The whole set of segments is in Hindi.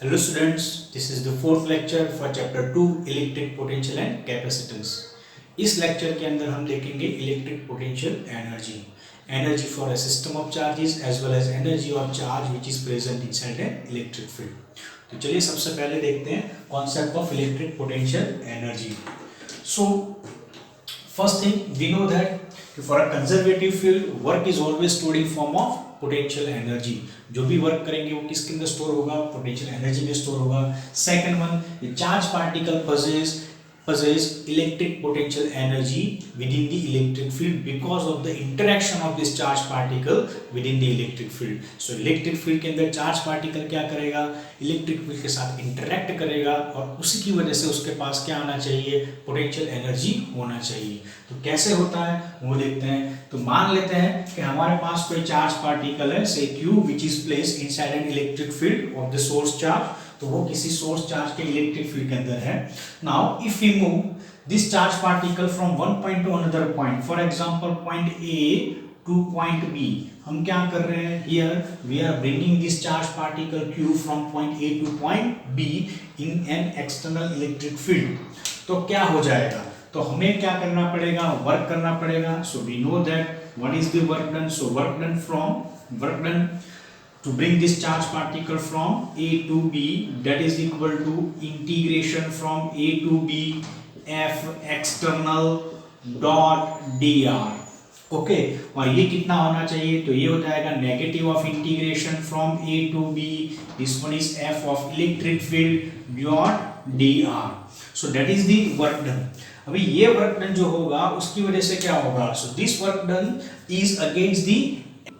Hello students, this is the fourth lecture for chapter 2 electric potential and capacitance. इस लेक्चर के अंदर हम देखेंगे electric potential energy for a system of charges as well as energy of charge which is present inside an electric field. तो चलिए सबसे पहले देखते हैं concept of electric potential energy. So first thing we know that for a conservative field work is always stored in form of potential energy. जो भी वर्क करेंगे वो किसके अंदर स्टोर होगा? पोटेंशियल एनर्जी में स्टोर होगा। Second one, charge particle possess electric potential energy within the electric field because of the interaction of this charge particle within the electric field. So electric field के अंदर charge particle क्या करेगा? इलेक्ट्रिक फील्ड के साथ इंटरेक्ट करेगा और उसी की वजह से उसके पास क्या आना चाहिए? पोटेंशियल एनर्जी होना चाहिए। तो कैसे होता है वो देखते हैं। तो मान लेते हैं कि हमारे पास कोई चार्ज पार्टिकल है, से Q which is placed inside an electric field of the source charge। तो वो किसी सोर्स चार्ज के इलेक्ट्रिक फील्ड के अंदर है। Now if we move this charge particle from one point to another point, for example point A to point B, हम क्या कर रहे हैं? Here we are bringing this charge particle Q from point A to point B in an external electric field. तो क्या हो जाएगा? तो हमें क्या करना पड़ेगा? वर्क करना पड़ेगा। So we know that what is the work done. So work done to bring this charge particle from A to B, that is equal to integration from A to B F external dot dr। Okay, और ये कितना होना चाहिए? तो ये हो जाएगा negative of integration from A to B, this one is F of electric field dot dr। So that is the work done. अभी ये वर्क डन जो होगा उसकी वजह से क्या होगा? So this work done is against the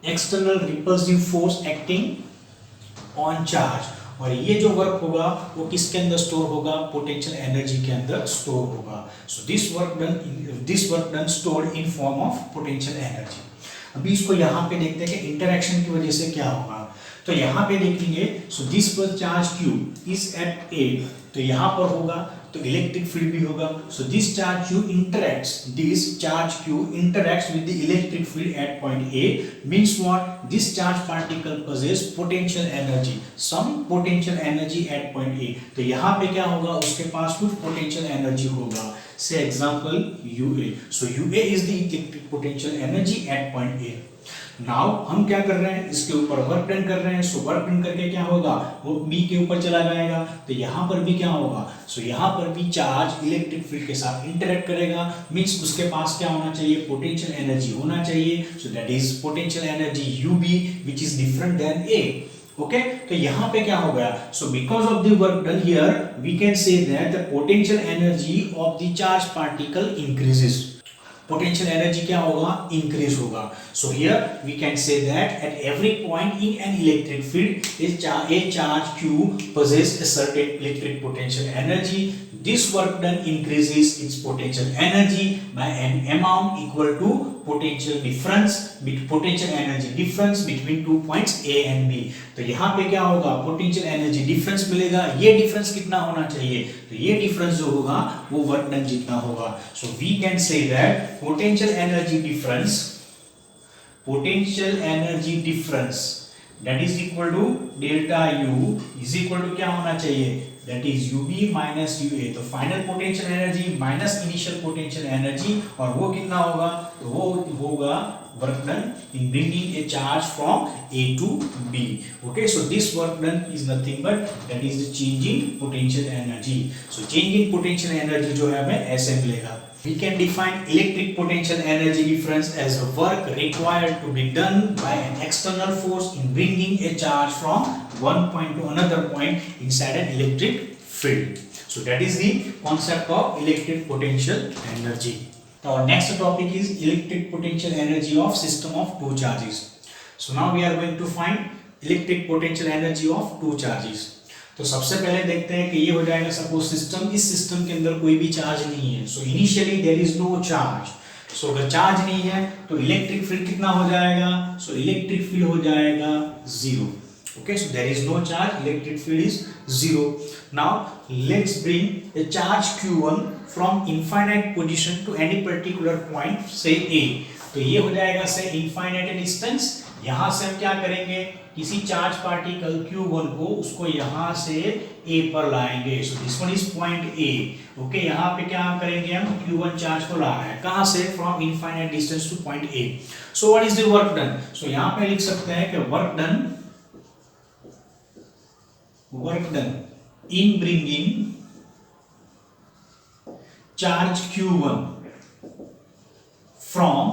external repulsive force acting on charge, और ये जो वर्क होगा वो किसके अंदर स्टोर होगा? पोटेंशियल एनर्जी के अंदर स्टोर होगा। So this work done stored in form of potential energy. अभी इसको यहाँ पे देखते हैं कि इंटरेक्शन की वजह से क्या होगा। तो यहाँ पे देखेंगे, so this charge Q is at A, तो यहाँ पर होगा तो इलेक्ट्रिक फील्ड भी होगा। सो this charge Q interacts with the electric field at point A, means what? This charge particle possess potential energy, some potential energy at point A। तो यहाँ पे क्या होगा? उसके पास कुछ potential energy होगा। Say example UA। So UA is the electric potential energy at point A। Now हम क्या कर रहे हैं? इसके ऊपर वर्क डन कर रहे हैं। सो वर्क डन करके क्या होगा? वो बी के ऊपर चला जाएगा। तो यहाँ पर भी क्या होगा? सो यहाँ पर भी चार्ज इलेक्ट्रिक फील्ड के साथ इंटरेक्ट करेगा, मींस उसके पास क्या होना चाहिए? पोटेंशियल एनर्जी होना चाहिए। So that is potential energy UB which is different than A। Okay, तो यहाँ पे क्या हो गया? So because of the work done here we can say that the potential energy of the charge particle increases. Potential energy क्या होगा? इंक्रीज होगा। So here we can say that at every point in an electric field a charge Q possess a certain electric potential energy। This work done increases its potential energy by an amount equal to potential energy difference between 2 points A and B। तो यहाँ पे क्या होगा? पोटेंशियल एनर्जी डिफरेंस मिलेगा। ये डिफरेंस कितना होना चाहिए? तो ये डिफरेंस जो होगा वो वर्क डन जितना होगा। So we can say that potential energy difference that is equal to delta U is equal to क्या होना चाहिए? that is UB minus UA। तो final potential energy minus initial potential energy, और वो कितना होगा? तो वो होगा work done in bringing a charge from A to B। okay, so this work done is nothing but that is the change in potential energy। so change in potential energy जो है हमें ऐसे मिलेगा। We can define electric potential energy difference as a work required to be done by an external force in bringing a charge from one point to another point inside an electric field। So that is the concept of electric potential energy। Now our next topic is electric potential energy of system of two charges। So now we are going to find electric potential energy of two charges। तो सबसे पहले देखते हैं कि ये हो जाएगा सपोज सिस्टम, इस सिस्टम के अंदर कोई भी चार्ज नहीं है। So initially there is no charge. So अगर चार्ज नहीं है तो इलेक्ट्रिक फील्ड कितना हो जाएगा? सो इलेक्ट्रिक फील्ड हो जाएगा 0। Okay, so there is no charge, electric field is 0। Now let's bring a charge Q1 from infinite position to any particular point, say A। तो ये हो जाएगा से इनफाइनाइट डिस्टेंस यहां से हम क्या करेंगे, किसी चार्ज पार्टिकल Q1 को उसको यहां से A पर लाएंगे। So this one is point A। Okay, यहां पे क्या करेंगे हम, Q1 चार्ज को ला रहे हैं कहां से, from infinite distance to point A। So what is the work done, so यहां पे लिख सकते हैं कि work done in bringing charge Q1 from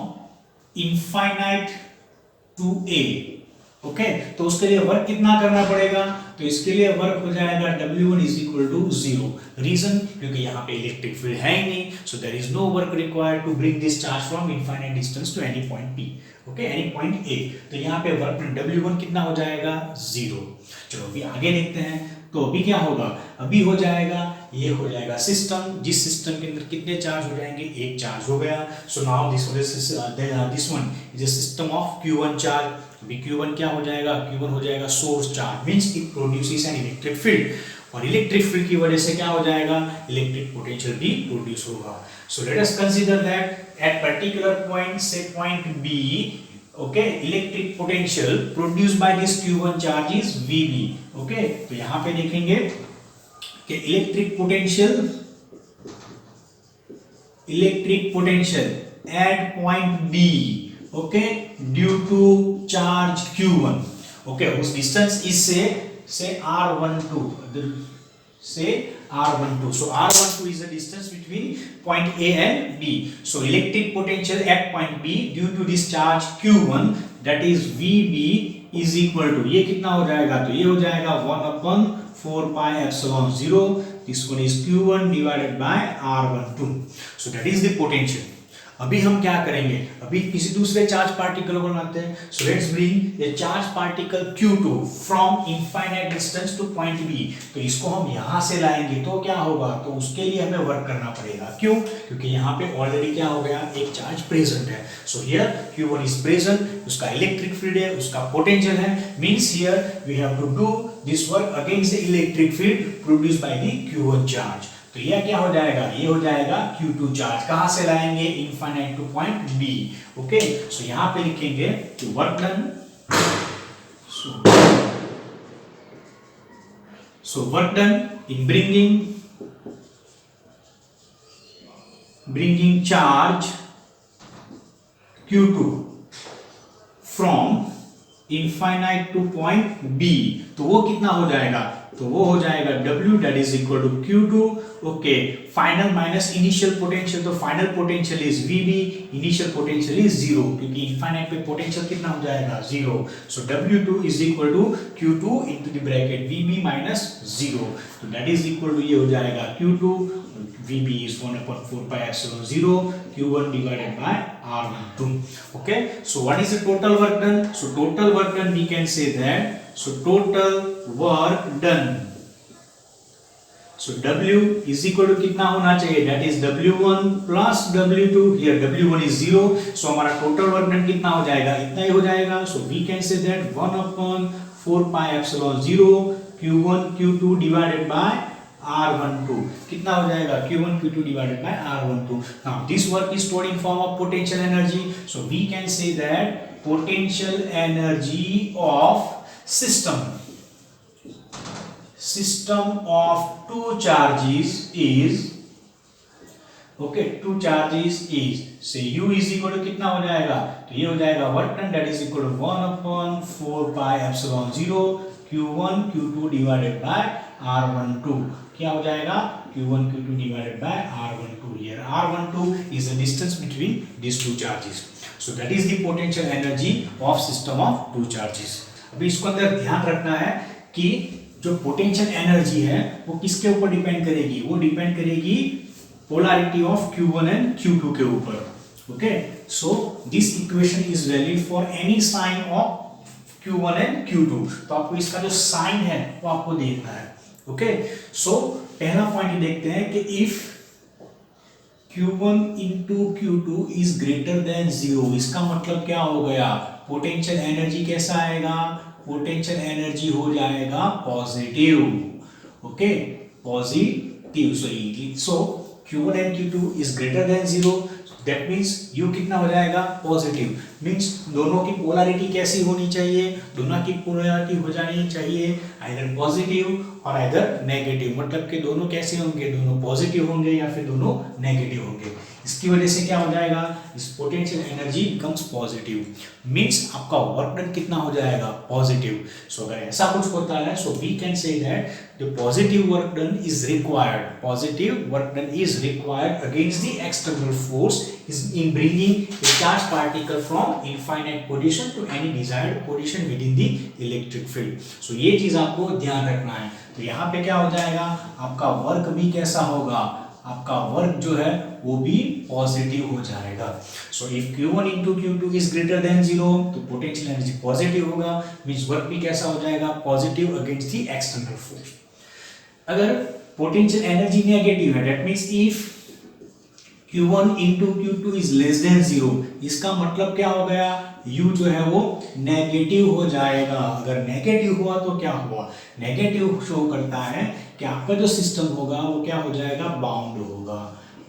infinite to A। Okay, तो उसके लिए वर्क कितना करना पड़ेगा, तो इसके लिए वर्क हो जाएगा W1 is equal to 0। Reason, क्योंकि यहाँ पे इलेक्ट्रिक फील्ड है ही नहीं, so there is no work required to bring this charge from infinite distance to any point P। Okay, any point A। तो यहाँ पे वर्क W1 कितना हो जाएगा, 0। चलो अभी आगे देखते हैं। तो अभी क्या होगा, अभी हो जाएगा, ये हो जाएगा सिस्टम, जिस सिस्टम के अंदर कितने चार्ज हो जाएंगे, एक चार्ज हो गया। सो now this one is a system of Q1 charge. अभी Q1 क्या हो जाएगा, Q1 हो जाएगा source charge, means it produces N electric field, और इलेक्ट्रिक फील्ड की वजह से क्या हो जाएगा, इलेक्ट्रिक पोटेंशियल भी प्रोड्यूस होगा। So let us consider that at particular point, say point B, okay, electric potential produced by this Q1 charge is VB। Okay, तो यहां पे देखेंगे कि electric potential at point B, okay, due to charge Q1। Okay, उस डिस्टेंस इज से R12 से R12। So R12 is the distance between point A and B. So electric potential at point B due to this charge Q1, that is VB, is equal to, ये कितना हो जाएगा, तो ये हो जाएगा 1/4 pi epsilon 0। This one is Q1 divided by R12। So that is the potential। अभी हम क्या करेंगे, अभी किसी दूसरे चार्ज पार्टिकल को बनाते हैं। So let's bring a charge particle Q2 from infinite distance to point B। तो इसको हम यहां से लाएंगे तो क्या होगा, तो उसके लिए हमें वर्क करना पड़ेगा। क्यों, क्योंकि यहाँ पे ऑलरेडी क्या हो गया, एक चार्ज प्रेजेंट है। So here Q1 is present, उसका इलेक्ट्रिक फील्ड है, उसका पोटेंशियल है, means here we have to do this work against the electric field produced by the Q1 charge. तो ये क्या हो जाएगा, ये हो जाएगा Q2 चार्ज, कहां से लाएंगे, infinite to point B। Okay, so यहां पे लिखेंगे कि work done, so work done in bringing charge Q2 from infinite to point B। तो वो कितना हो जाएगा, तो वो हो जाएगा W, that is equal to Q2। Okay, final minus initial potential, तो final potential is VB, initial potential is 0, क्योंकि इनफाइनाइट पे पोटेंशियल कितना हो जाएगा, 0। सो W2 is equal to Q2 into the bracket VB minus 0। तो that is equal to, ये हो जाएगा Q2, VB is 1/4 pi epsilon 0, Q1 divided by R12। Okay, so what is the total work done? So total work done, we can say that, so total work done, so W is equal to कितना होना चाहिए, that is W1 plus W2। here W1 is 0, so हमारा total work done कितना हो जाएगा, इतना ही हो जाएगा। so we can say that 1/4 pi epsilon 0 Q1 Q2 divided by R12 कितना हो जाएगा, Q1 Q2 divided by R12। now this work is stored in form of potential energy, so we can say that potential energy of system of two charges is, okay, two charges is, say U is equal to कितना हो जाएगा, तो ये हो जाएगा work done, that is equal to 1/4 pi epsilon 0 Q1 Q2 divided by R12। क्या हो जाएगा, Q1 Q2 divided by R12। here R12 is the distance between these two charges, so that is the potential energy of system of two charges। अभी इसको अंदर ध्यान रखना है कि जो पोटेंशियल एनर्जी है वो किसके ऊपर डिपेंड करेगी, वो डिपेंड करेगी polarity of Q1 and Q2 के ऊपर। Okay, so this equation is valid for any sign of Q1 and Q2। तो आपको इसका जो साइन है वो आपको देखना है। ओके, सो पहला पॉइंट देखते हैं कि if Q1 into Q2 is greater than 0, इसका मतलब क्या हो गया, पोटेंशियल एनर्जी कैसा आएगा, पोटेंशियल एनर्जी हो जाएगा positive. Okay, positive, so Q1 and Q2 is greater than 0, that means U कितना हो जाएगा पॉजिटिव, मीन्स दोनों की पोलैरिटी कैसी होनी चाहिए, दोनों की पोलैरिटी हो जानी चाहिए आइदर पॉजिटिव और आइदर नेगेटिव, मतलब कि दोनों कैसे होंगे, दोनों पॉजिटिव होंगे या फिर दोनों नेगेटिव होंगे। इसकी वजह से क्या हो जाएगा, इस potential energy becomes positive, means आपका वर्क डन कितना हो जाएगा पॉजिटिव। सो अगर ऐसा कुछ होता है so we can say that the positive work done is required, positive work done is required against the external force is in bringing a charged particle from infinite position to any desired position within the electric field। so ये चीज आपको ध्यान रखना है। तो यहाँ पे क्या हो जाएगा, आपका वर्क भी कैसा होगा, आपका वर्क जो है वो भी पॉजिटिव हो जाएगा। So if Q1 into Q2 is greater than 0 तो पोटेंशियल एनर्जी पॉजिटिव होगा, मींस वर्क भी कैसा हो जाएगा positive against the external force. अगर पोटेंशियल एनर्जी नेगेटिव है that means if Q1 into Q2 is less than 0, इसका मतलब क्या हो गया, U जो है वो नेगेटिव हो जाएगा। अगर नेगेटिव हुआ तो क्या हुआ, नेगेटिव शो करता है कि आपका जो सिस्टम होगा वो क्या हो जाएगा, बाउंड होगा।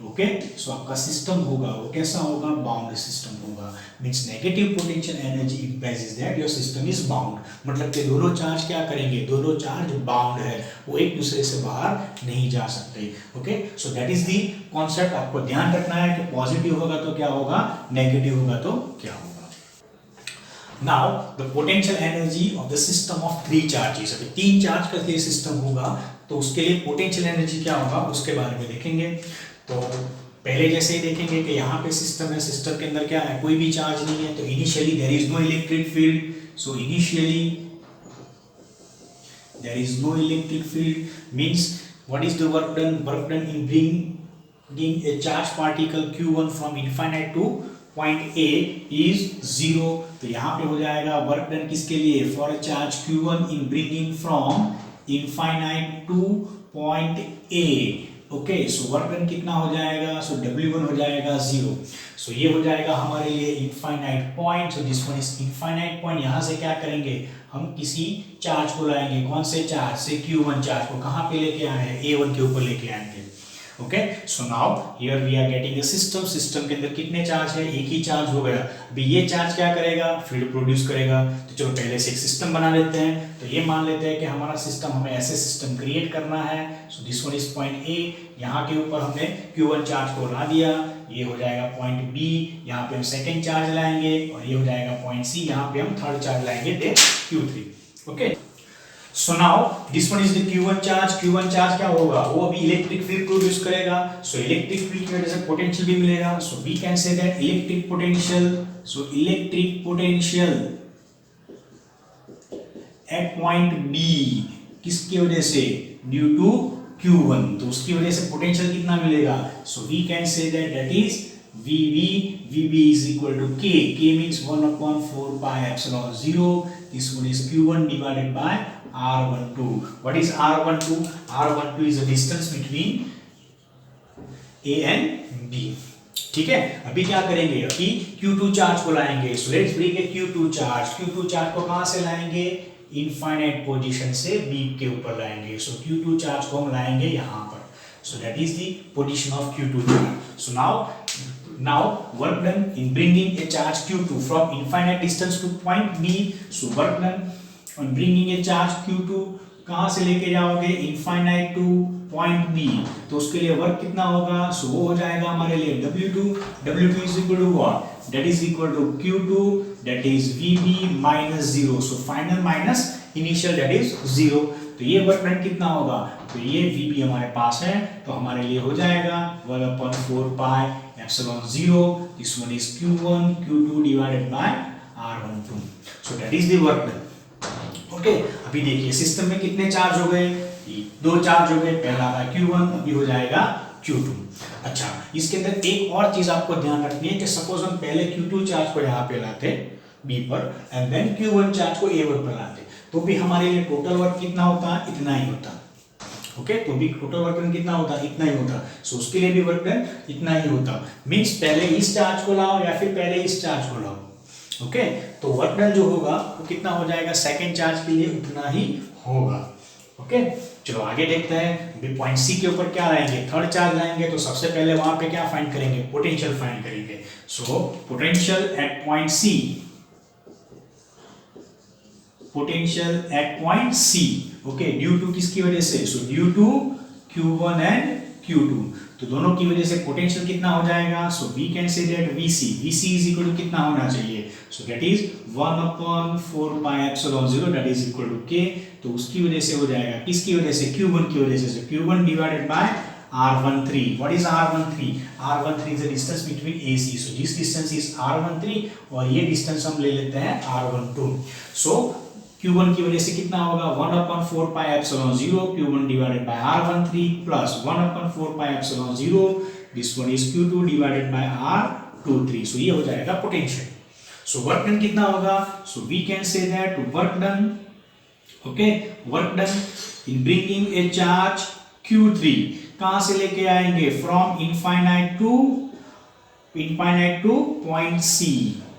ओके, सो आपका सिस्टम होगा वो कैसा होगा, बाउंड सिस्टम होगा, means negative potential energy implies is that your system is bound, मतलब कि दोनों चार्ज क्या करेंगे, दोनों चार्ज बाउंड है, वो एक दूसरे से बाहर नहीं जा सकते। Okay, so that is the concept, आपको ध्यान रखना है कि पॉजिटिव होगा तो क्या होगा, नेगेटिव होगा तो क्या होगा। Now the potential energy of the system of 3 charges, अभी 3 चार्ज का ये सिस्टम होगा तो उसके लिए पोटेंशियल एनर्जी क्या होगा उसके बारे में देखेंगे। तो पहले जैसे ही देखेंगे कि यहाँ पे सिस्टम है, सिस्टम के अंदर क्या है, कोई भी चार्ज नहीं है, तो initially there is no electric field, so initially there is no electric field means what is the work done in bringing a charge particle Q1 from infinite to point A is 0। तो यहाँ पे हो जाएगा वर्क डन किसके लिए, for a charge Q1 in bringing from infinite to point A। Okay, so work done कितना हो जाएगा, सो W1 हो जाएगा 0। सो ये हो जाएगा हमारे लिए infinite point, so this one is infinite point. यहाँ से क्या करेंगे, हम किसी चार्ज को लाएंगे, कौन से चार्ज से, Q1 चार्ज को कहाँ पे लेके आए हैं, A1 के ऊपर लेके आएंगे। Okay, so now here we are getting a system, system के अंदर कितने चार्ज है, एक ही चार्ज हो गया। अभी ये चार्ज क्या करेगा, फील्ड प्रोड्यूस करेगा। तो चलो पहले से एक सिस्टम बना लेते हैं। तो ये मान लेते हैं कि हमारा सिस्टम, हमें ऐसे सिस्टम क्रिएट करना है। So this one is point A, यहाँ के ऊपर हमने Q1 चार्ज को ला दिया, ये हो जाएगा पॉइंट B, यहाँ पे हम सेकेंड चार्ज लाएंगे, और ये हो जाएगा पॉइंट C, यहाँ पे हम थर्ड चार्ज लाएंगे, then Q3। Okay, so now this one is the Q1 charge. Q1 charge क्या होगा, वो अभी इलेक्ट्रिक फील्ड प्रोड्यूस करेगा। सो इलेक्ट्रिक फील्ड की वजह से पोटेंशियल भी मिलेगा। So we can say that electric potential, so electric potential at point B किसकी वजह से, ड्यू टू Q1, तो उसकी वजह से पोटेंशियल कितना मिलेगा। So we can say that is VB is equal to K means 1/4 pi epsilon 0. This one is Q1 divided by R12. What is R12? R12 is the distance between A and B. ठीक है, अभी क्या करेंगे, अभी Q2 चार्ज को लाएंगे। So let's bring a Q2 charge. Q2 charge को कहाँ से लाएंगे, इनफाइनाइट पोजीशन से B के ऊपर लाएंगे। So Q2 चार्ज को हम लाएंगे यहाँ पर। So that is the position of Q2 charge. So now work done in bringing a charge Q2 from infinite distance to point B. So work done on bringing a charge Q2 कहाँ से लेके जाओगे, इनफाइनाइट टू पॉइंट B, तो उसके लिए वर्क कितना होगा, सो वो हो जाएगा हमारे लिए W2 is equal to what, that is equal to Q2, that is VB minus 0, so final minus initial, that is 0। तो ये वर्क डन कितना होगा, तो ये VB हमारे पास है, तो हमारे लिए हो जाएगा 1/4 pi epsilon 0, this one is Q1 Q2 divided by R12, so that is the work done। Okay, अभी देखिए सिस्टम में कितने चार्ज हो गए, 2 चार्ज हो गए, पहला था Q1, अभी हो जाएगा Q2। अच्छा, इसके अंदर एक और चीज आपको ध्यान रखनी है कि सपोज हम पहले Q2 चार्ज को यहाँ पे लाते B पर एंड देन Q1 चार्ज को A1 पर लाते, तो भी हमारे लिए टोटल वर्क कितना होता, इतना ही होता। ओके, तो भी टोटल वर्क डन कितना होता, इतना ही होता। सो उसके लिए भी वर्क डन इतना ही होता। मींस पहले इस चार्ज को लाओ या फिर पहले इस चार्ज को लाओ। ओके, तो वर्क डन जो होगा वो कितना हो जाएगा, सेकेंड चार्ज के लिए उतना ही होगा। ओके, चलो आगे देखते हैं। पॉइंट सी के ऊपर क्या लाएंगे, थर्ड चार्ज लाएंगे, तो सबसे पहले वहां पे क्या फाइंड करेंगे, पोटेंशियल फाइंड करेंगे। So potential at point C, potential at point C, okay, due to किसकी वजह से, सो due to Q1 and Q2, तो दोनों की वजह से पोटेंशियल कितना हो जाएगा, so we can say that VC is equal to कितना होना चाहिए, so that is 1/4 pi epsilon 0 that is equal to K, तो उसकी वजह से हो जाएगा, किसकी वजह से, Q1 की वजह से, सो Q1 divided by R13, what is R13, R13 is the distance between AC, so this distance is R13 और ये डिस्टेंस हम ले लेते हैं R12, सो Q1 की वजह से कितना होगा, 1/4 pi epsilon 0 Q1 divided by R13 plus 1/4 pi epsilon 0 this one is Q2 divided by R23, सो ये हो जाएगा पोटेंशियल। सो वर्क डन कितना होगा, so we can say that work done, okay, work done in bringing a charge Q3, कहां से लेके आएंगे, from infinite to point C,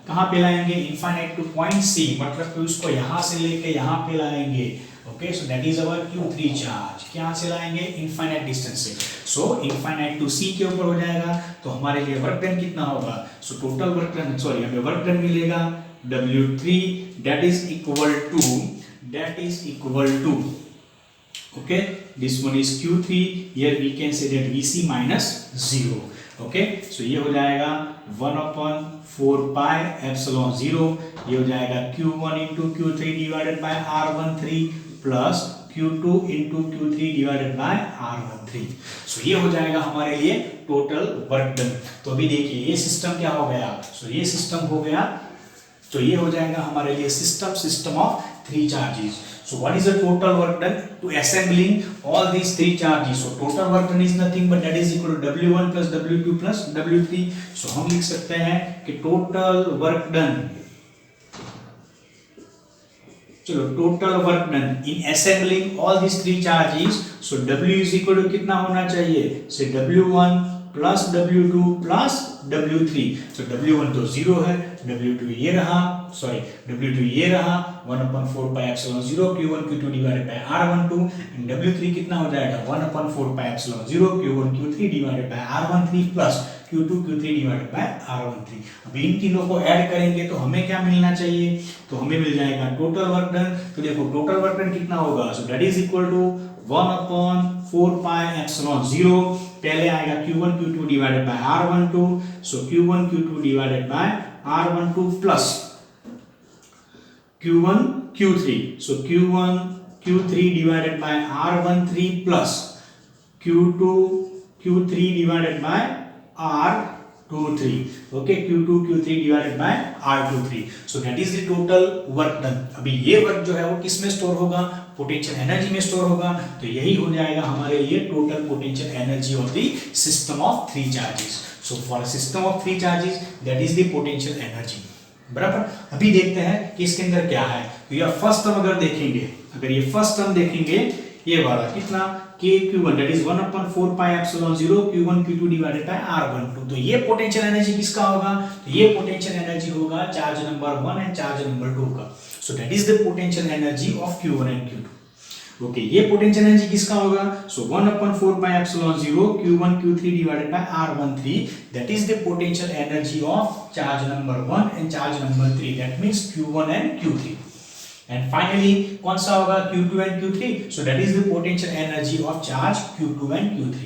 कहां पे लाएंगे, इनफाइनाइट टू पॉइंट C, मतलब कि उसको यहां से लेके यहां पे लाएंगे, okay, so that is our Q3 charge, कहां से लाएंगे, इनफाइनाइट डिस्टेंस से, सो इनफाइनाइट टू C के ऊपर हो जाएगा, तो हमारे लिए वर्क डन कितना होगा, so total work done, sorry हमें वर्क डन मिलेगा W3 that is equal to okay, this one is Q3, here we can say that VC minus 0, okay, so ये हो जाएगा 1/4 पाई एप्सिलॉन 0, ये हो जाएगा Q1 into Q3 divided by R13 plus Q2 into Q3 divided by R13, सो ये हो जाएगा हमारे लिए टोटल वर्क डन। तो अभी देखिए ये सिस्टम क्या हो गया, सो ये सिस्टम हो गया, तो ये हो जाएगा हमारे लिए system of 3 charges. So what is the total work done to assembling all these 3 charges? So total work done is nothing but that is equal to W1 plus W2 plus W3. So हम लिख सकते हैं कि total work done, चलो total work done in assembling all these 3 charges. So W is equal to कितना होना चाहिए, से W1 plus W2 plus W3. So W1 तो 0 है, W2 ये रहा, सॉरी W2 ये रहा 1/4 pi epsilon 0 Q1 Q2 divided by R12 and W3 कितना हो जाएगा 1/4 pi epsilon 0 Q1 Q3 divided by R13 plus Q2 Q3 divided by R13। अब इन तीनों को ऐड करेंगे तो हमें क्या मिलना चाहिए, तो हमें मिल जाएगा टोटल वर्क डन। तो देखो टोटल वर्क डन कितना होगा, so that is equal to 1/4 pi epsilon 0, पहले आएगा Q1 Q2 divided by R12, so Q1 Q2 divided by R12 plus Q1 Q3, so Q1 Q3 divided by R13 plus Q2 Q3 divided by R23, okay, Q2 Q3 divided by R23, so that is the total work done। अभी ये वर्क जो है वो किस में स्टोर होगा, पोटेंशियल एनर्जी में स्टोर होगा, तो यही हो जाएगा हमारे लिए total potential energy of the system of 3 charges. So for system of 3 charges that is the potential energy, बराबर। अभी देखते हैं कि इसके अंदर क्या है, तो ये फर्स्ट टर्म अगर देखेंगे, अगर ये फर्स्ट टर्म देखेंगे, ये वाला कितना Q1 that is 1/4 pi epsilon 0 Q1 Q2 divided by R12, तो ये पोटेंशियल एनर्जी किसका होगा, तो ये पोटेंशियल एनर्जी होगा charge number 1 and charge number 2 का, सो that is the potential energy of Q1 and Q2, okay, ये पोटेंशियल एनर्जी किसका होगा, सो 1/4 pi epsilon 0 Q1 Q3 divided by R13, that is the potential energy of charge number 1 and charge number 3, that means Q1 and Q3, and finally कौन सा होगा, Q2 and Q3, so that is the potential energy of charge Q2 and Q3।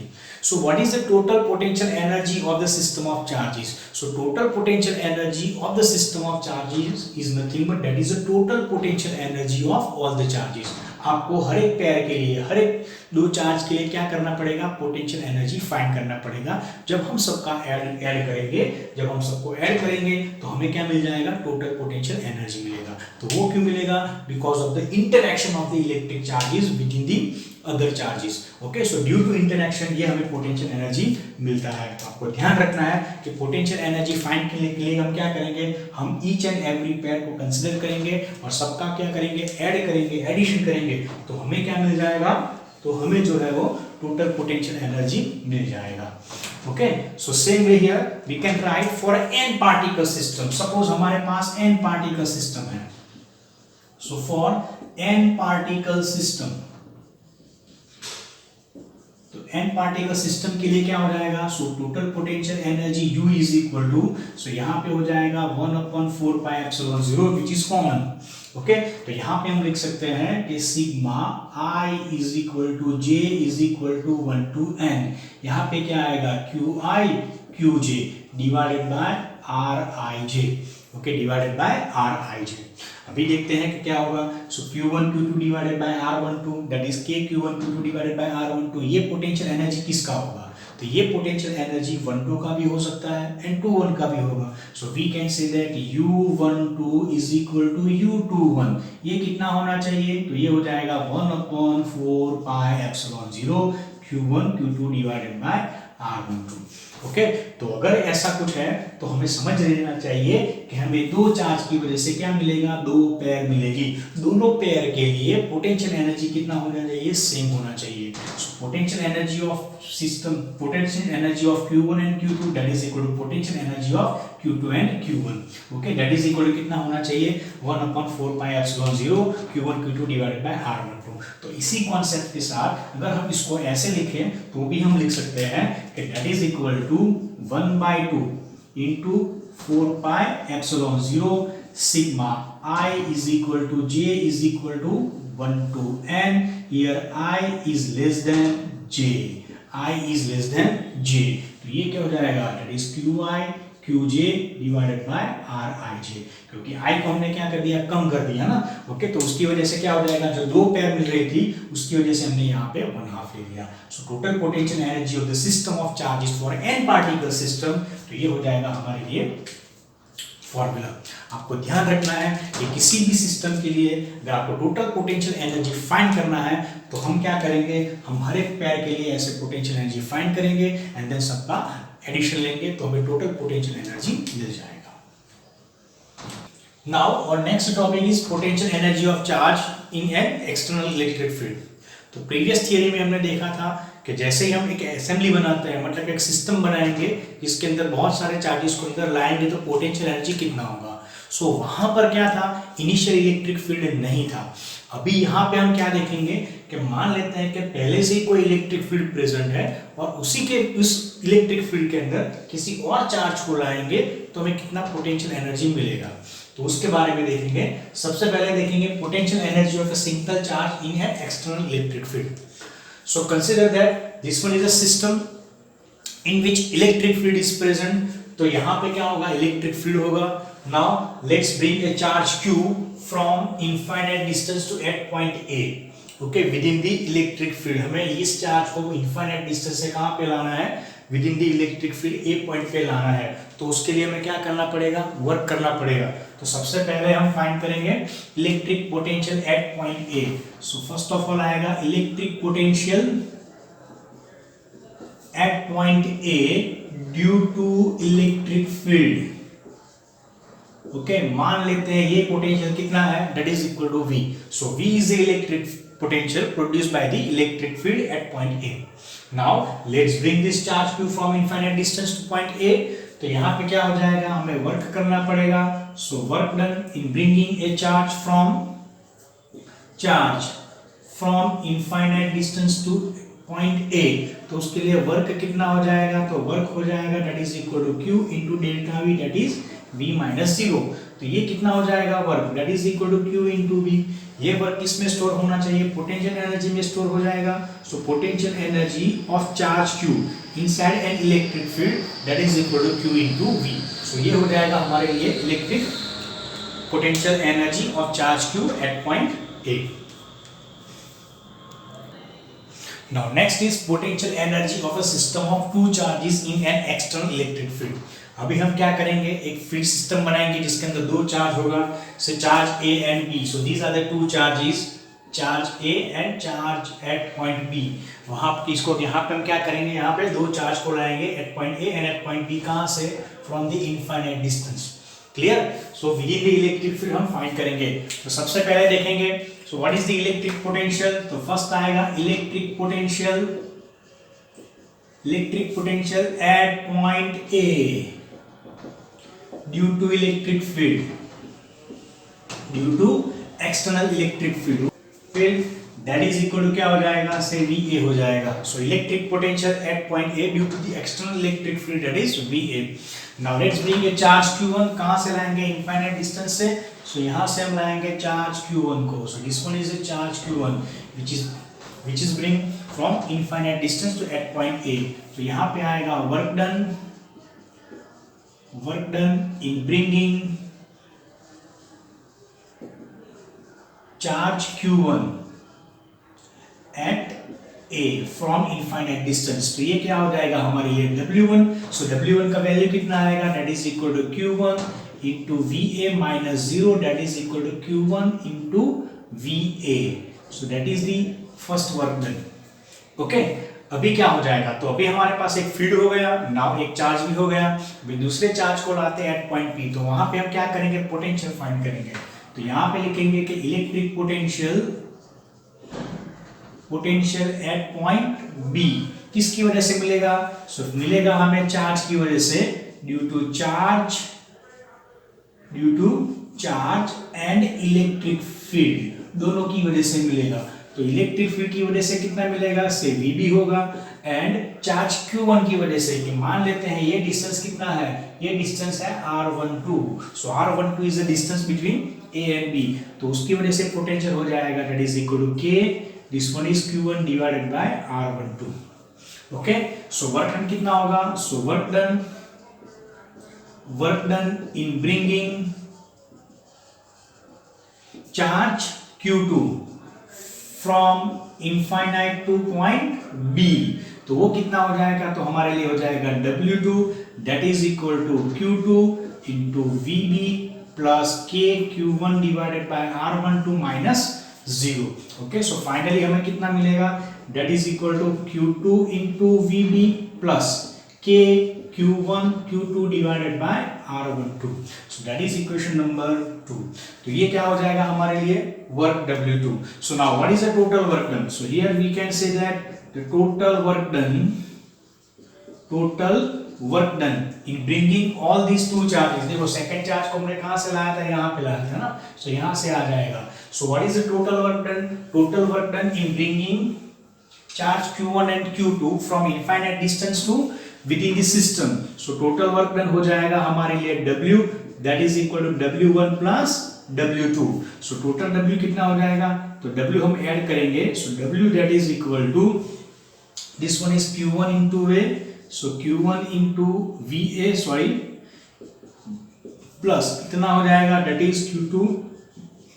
So what is the total potential energy of the system of charges? So total potential energy of the system of charges is nothing but that is the total potential energy of all the charges। आपको हर एक पेयर के लिए, हर एक 2 चार्ज के लिए क्या करना पड़ेगा, पोटेंशियल एनर्जी फाइंड करना पड़ेगा। जब हम सबका ऐड करेंगे, जब हम सबको ऐड करेंगे तो हमें क्या मिल जाएगा, टोटल पोटेंशियल एनर्जी मिलेगा। तो वो क्यों मिलेगा, because of the interaction of the electric charges within the other charges, okay, so due to interaction ये हमें पोटेंशियल एनर्जी मिलता है। तो आपको ध्यान रखना है कि पोटेंशियल एनर्जी फाइंड करने के लिए हम क्या करेंगे, हम ईच एंड एवरी पेयर को कंसीडर करेंगे और सबका क्या करेंगे, ऐड करेंगे, एडिशन करेंगे, तो हमें क्या मिल जाएगा, तो हमें जो है वो टोटल पोटेंशियल एनर्जी मिल जाएगा। Okay, so same way here we can write for n particle system. Suppose हमारे पास n पार्टिकल सिस्टम है, so for n particle system, n particle system के लिए क्या हो जाएगा, so total potential energy U is equal to, so यहाँ पे हो जाएगा 1/4 pi epsilon 0 which is common. Okay, तो यहाँ पे हम लिख सकते हैं कि sigma I is equal to J is equal to 1 to n। यहाँ पे क्या आएगा, QI QJ divided by RIJ। Okay, divided by RIJ। अभी देखते हैं कि क्या होगा, so Q1 Q2 divided by R12 that is K Q1 Q2 divided by R12। ये पोटेंशियल एनर्जी किसका होगा, तो ये पोटेंशियल एनर्जी 1-2 का भी हो सकता है एंड 2-1 का भी होगा। So we can say that U12 is equal to U21। ये कितना होना चाहिए, तो ये हो जाएगा 1/4 pi epsilon 0 Q1 Q2 divided by R12। Okay, तो अगर ऐसा कुछ है तो हमें समझ लेना चाहिए कि हमें दो चार्ज की वजह से क्या मिलेगा, दो पेयर मिलेगी। दोनों पेयर के लिए पोटेंशियल एनर्जी कितना होना चाहिए, सेम होना चाहिए। So potential energy of system, potential energy of Q1 and Q2 that is equal to potential energy of Q2 and Q1। Okay, that is equal to कितना होना चाहिए, 1/4 pi epsilon 0 Q1 Q2 divided by R12। तो इसी कॉन्सेप्ट के साथ अगर हम इसको ऐसे लिखें तो भी हम लिख सकते हैं कि that is equal to 1/2 into 4 pi epsilon 0 sigma I is equal to J is equal to 1 to n। Here I is less than J, I is less than J। तो ये क्या हो जाएगा, that is QI QJ divided by RIJ, क्योंकि I को हमने क्या कर दिया, कम कर दिया ना। ओके, तो उसकी वजह से क्या हो जाएगा, जो दो पेयर मिल रही थी उसकी वजह से हमने यहाँ पे 1/2 ले लिया। सो total potential energy of the system of charges for n particle system, तो ये हो जाएगा हमारे लिए फॉर्मूला। आपको ध्यान रखना है कि किसी भी सिस्टम के लिए अगर आपको टोटल पोटेंशियल एनर्जी फाइंड करना है तो हम क्या करेंगे, हम हर एक पेयर के लिए ऐसे पोटेंशियल एनर्जी फाइंड करेंगे एंड देन सबका एडिशन लेंगे तो हमें टोटल पोटेंशियल एनर्जी मिल जाएगा। नाउ और next topic is potential energy of charge in an external electric field. तो प्रीवियस थियरी में हमने देखा था कि जैसे ही हम एक असेंबली बनाते हैं, मतलब एक सिस्टम बनाएंगे जिसके अंदर बहुत सारे चार्जेस को अंदर लाएंगे तो पोटेंशियल एनर्जी कितना होगा। सो वहां पर क्या था, इनिशियल इलेक्ट्रिक फील्ड नहीं था। अभी यहाँ पे हम क्या देखेंगे कि मान लेते हैं कि पहले से ही कोई इलेक्ट्रिक फील्ड प्रेजेंट है और उसी के उस इलेक्ट्रिक फील्ड के अंदर किसी और चार्ज को लाएंगे तो हमें कितना पोटेंशियल एनर्जी मिलेगा, तो उसके बारे में देखेंगे। सबसे पहले देखेंगे potential energy of a single charge in an external electric field. So consider that this one is a system in which electric field is present। तो यहाँ पे क्या होगा, इलेक्ट्रिक फील्ड होगा। Now let's bring a charge Q from infinite distance to at point A। Okay, within the electric field हमें इस चार्ज को infinite distance से कहाँ पे लाना है, within the electric field A point पे लाना है। तो उसके लिए हमें क्या करना पड़ेगा, वर्क करना पड़ेगा। तो सबसे पहले हम फाइंड करेंगे electric potential at point A. So first of all आएगा electric potential at point A due to electric field. Okay, मान लेते हैं ये पोटेंशियल कितना है, that is equal to V। So V is the electric potential produced by the electric field at point A। Now let's bring this charge Q from infinite distance to point A। तो यहाँ पे क्या हो जाएगा, हमें वर्क करना पड़ेगा। So work done in bringing a charge from infinite distance to point A। तो उसके लिए वर्क कितना हो जाएगा, तो वर्क हो जाएगा that is equal to Q into delta V that is V minus 0। तो ये कितना हो जाएगा work, that is equal to Q into V। ये वर्क किसमें स्टोर होना चाहिए, पोटेंशियल एनर्जी में स्टोर हो जाएगा। So potential energy of charge Q inside an electric field that is equal to Q into V। सो ये हो जाएगा हमारे लिए electric potential energy of charge Q at point A। Now next is potential energy of a system of two charges in an external electric field. अभी हम क्या करेंगे, एक फील्ड सिस्टम बनाएंगे जिसके अंदर दो चार्ज होगा, say charge A and B। So these are the two charges, charge A and charge at point B। वहां इसको यहाँ पे हम क्या करेंगे, यहाँ पे दो चार्ज को लाएंगे at point A and at point B। कहाँ से, from the infinite distance. Clear. So within the electric field हम फाइंड करेंगे। तो सबसे पहले देखेंगे so what is the electric potential. तो फर्स्ट आएगा electric potential at point A due to electric field, due to external electric field that is equal to क्या हो जाएगा, से VA हो जाएगा. So electric potential at point A due to the external electric field that is VA. Now let's bring a charge Q1. कहां से लाएंगे, इनफाइनाइट डिस्टेंस से. सो यहां से हम लाएंगे चार्ज Q1 को. So this one is a charge Q1 which is bring from infinite distance to at point A. तो यहाँ पे आएगा work done in bringing charge Q1 at A from infinite distance. तो ये क्या हो जाएगा हमारे लिए W1. So W1 का वैल्यू कितना आएगा, that is equal to Q1 into VA minus 0, that is equal to Q1 into VA. So that is the first work done. Okay, अभी क्या हो जाएगा, तो अभी हमारे पास एक फील्ड हो गया, नाउ एक चार्ज भी हो गया. अभी दूसरे चार्ज को लाते हैं एट पॉइंट P. तो वहां पे हम क्या करेंगे, पोटेंशियल फाइंड करेंगे. तो यहां पे लिखेंगे कि electric potential at point B किसकी वजह से मिलेगा. सो मिलेगा हमें चार्ज की वजह से, due to charge and electric field, दोनों की वजह से मिलेगा. तो इलेक्ट्रिक फील्ड की वजह से कितना मिलेगा, से VB होगा, एंड चार्ज Q1 की वजह से, कि मान लेते हैं ये डिस्टेंस कितना है, ये डिस्टेंस है R12. So R12 is the distance between A and B. तो उसकी वजह से पोटेंशियल हो जाएगा that is equal to K, this one is Q1 divided by R12. Okay, so work done कितना होगा, so work done in bringing charge Q2 from infinite to point B. तो वो कितना हो जाएगा, तो हमारे लिए हो जाएगा W2 that is equal to Q2 into VB plus K Q1 divided by R12 minus 0. Okay, so finally हमें कितना मिलेगा, that is equal to Q2 into VB plus K Q2 divided by R12. So that is equation number 2. तो ये क्या हो जाएगा हमारे लिए, work W2. So now what is the total work done. So here we can say that the total work done in bringing all these two charges. देखो सेकंड चार्ज को हमने कहां से लाया था, यहां पे लाया था ना. सो यहां से आ जाएगा. So what is the total work done in bringing charge Q1 and Q2 from infinite distance to within the system. So total work done हो जाएगा हमारे लिए W, that is equal to W1 plus W2. So total W कितना हो जाएगा, तो W हम ऐड करेंगे. So W that is equal to, this one is Q1 into A, so Q1 into VA, sorry, plus कितना हो जाएगा, that is Q2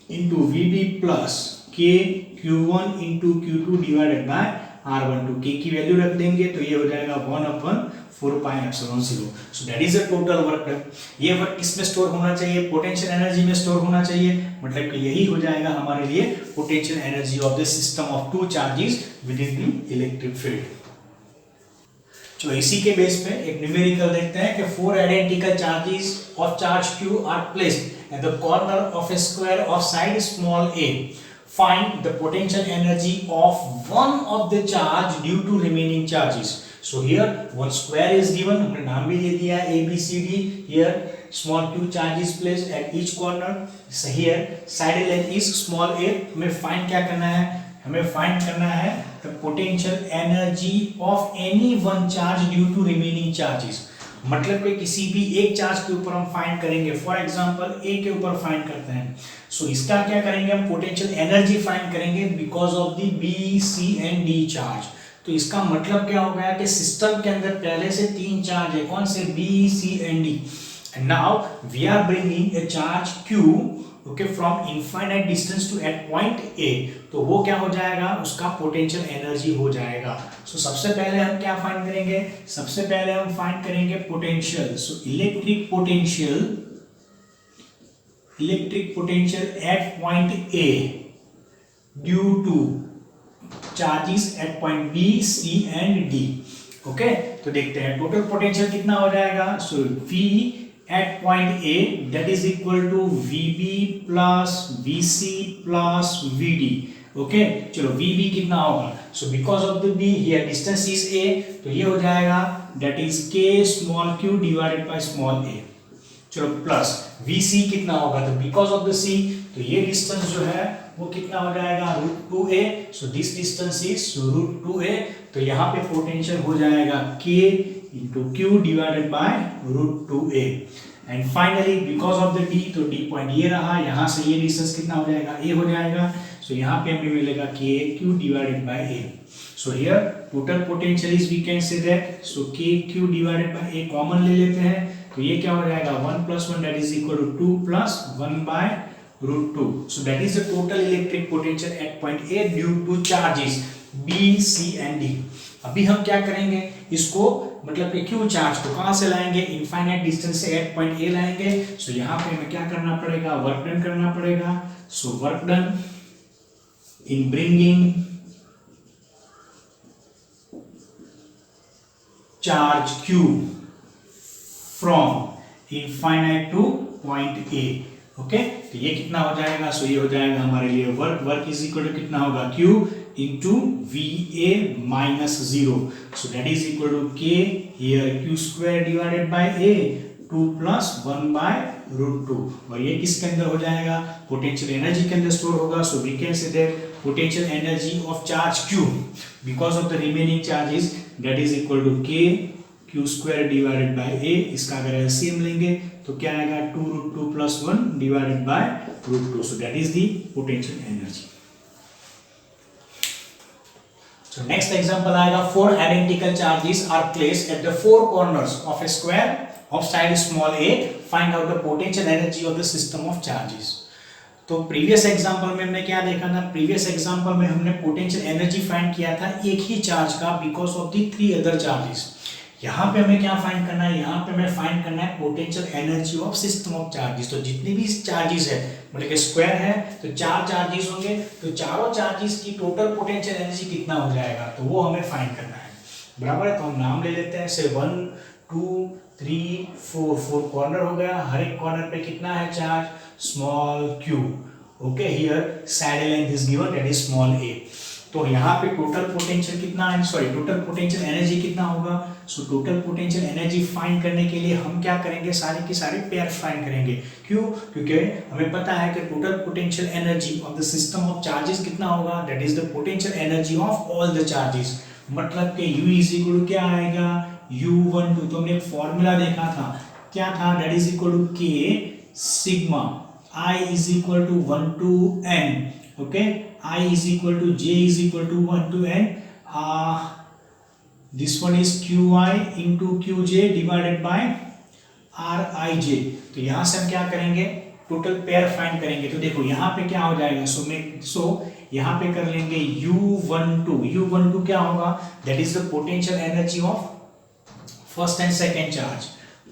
into VB plus K Q1 into Q2 divided by R12. K की वैल्यू रख देंगे तो ये हो जाएगा 1/4πε0. So that is the total work done. ये वर्क किसमें स्टोर होना चाहिए, पोटेंशियल एनर्जी में स्टोर होना चाहिए. मतलब कि यही हो जाएगा हमारे लिए potential energy of the system of two charges with in the electric field. तो इसी के बेस पे एक न्यूमेरिकल देखते हैं कि 4 identical charges of charge Q are placed at the corner of a square of side small a. Find the potential energy of one of the charge due to remaining charges. So here one square is given, हमने नाम भी दे दिया ABCD. Here small q charge is placed at each corner. So here side length is small a. हमें find क्या करना है, हमें find करना है the potential energy of any one charge due to remaining charges. मतलब कि किसी भी एक चार्ज के ऊपर हम फाइंड करेंगे. फॉर एग्जांपल ए के ऊपर फाइंड करते हैं. सो इसका क्या करेंगे, हम पोटेंशियल एनर्जी फाइंड करेंगे because of the B C and D charge. तो इसका मतलब क्या हो गया कि सिस्टम के अंदर पहले से 3 चार्ज है. कौन से, B C and D. And now we are bringing a charge Q, okay, from infinite distance to at point A. तो वो क्या हो जाएगा, उसका पोटेंशियल एनर्जी हो जाएगा. सो सबसे पहले हम क्या फाइंड करेंगे, सबसे पहले हम फाइंड करेंगे potential. So electric potential at point A due to charges at point B C and D. Okay, तो देखते हैं टोटल पोटेंशियल कितना हो जाएगा. So V at point A that is equal to VB plus VC plus VD. Okay, चलो VB कितना होगा. सो because of the B here distance is A, तो ये हो जाएगा that is K small q divided by small a. चलो प्लस VC कितना होगा, तो बिकॉज ऑफ द C, तो ये डिस्टेंस जो है वो कितना हो जाएगा √2a। So this distance is √2a। तो यहाँ पे पोटेंशियल हो जाएगा k into Q divided by √2a। And finally because of the d, तो d पॉइंट ये रहा, यहाँ से ये डिस्टेंस कितना हो जाएगा a हो जाएगा। सो यहाँ पे हमें मिलेगा kq divided by a। So here total potential is we can say that, so kq divided by a common ले लेते हैं, तो ये क्या हो जाएगा 1 + 1 that is equal to 2 + 1 by √2। So that is the total electric potential at point A due to charges B, C and D। अभी हम क्या करेंगे, इसको मतलब कि क्यू चार्ज को कहां से लाएंगे, इनफाइनाइट डिस्टेंस से एट पॉइंट A लाएंगे। सो यहाँ पे हमें क्या करना पड़ेगा, वर्क डन करना पड़ेगा। सो work done in bringing charge Q from infinite to point A। Okay, तो ये कितना हो जाएगा, सो ये हो जाएगा हमारे लिए वर्क इज इक्वल टू कितना होगा Q into VA minus 0। So that is equal to K here Q² divided by A 2 + 1 by √2। और ये किसके अंदर हो जाएगा, पोटेंशियल एनर्जी के अंदर स्टोर होगा। So we can say that potential energy of charge Q because of the remaining charges that is equal to K Q² divided by A। इसका अगर एलसीएम लेंगे तो क्या आएगा 2√2 + 1 divided by √2। So that is the potential energy. So next example आएगा, 4 identical charges are placed at the 4 corners of a square of side small a. Find out the potential energy of the system of charges. तो प्रीवियस एग्जांपल में हमने क्या देखा था, प्रीवियस एग्जांपल में हमने पोटेंशियल एनर्जी फाइंड किया था एक ही चार्ज का because of the 3 other charges. यहाँ पे हमें क्या फाइंड करना है, यहाँ पे हमें फाइंड करना है potential energy of system of charges. तो जितनी भी चार्जेस है, मतलब कि स्क्वायर है तो 4 चार्जेस होंगे, तो चारों चार्जेस की टोटल पोटेंशियल एनर्जी कितना हो जाएगा, तो वो हमें फाइंड करना है। बराबर है, तो हम नाम ले लेते हैं, से 1 2 3 4 कॉर्नर हो गया, हर एक कॉर्नर पे कितना है charge, small q। Okay, here saddle length is given that is small a। तो यहाँ पे टोटल पोटेंशियल कितना है, सॉरी टोटल पोटेंशियल एनर्जी कितना होगा। So total potential energy find करने के लिए हम क्या करेंगे, सारे के सारे पेयर फाइंड करेंगे। क्यों, क्योंकि हमें पता है कि total potential energy of the system of charges कितना होगा, that is the potential energy of all the charges. मतलब कि U इज इक्वल टू क्या आएगा, U12। तो हमने एक फॉर्मूला देखा था, क्या था, that is equal to K sigma I is equal to 1 to n। Okay, I is equal to J is equal to 1 to n. This one is Qi into Qj divided by Rij। तो यहाँ से हम क्या करेंगे, टोटल पेयर फाइंड करेंगे। तो देखो यहाँ पे क्या हो जाएगा, सो यहाँ पे कर लेंगे U12 क्या होगा, that is the potential energy of first and second charge,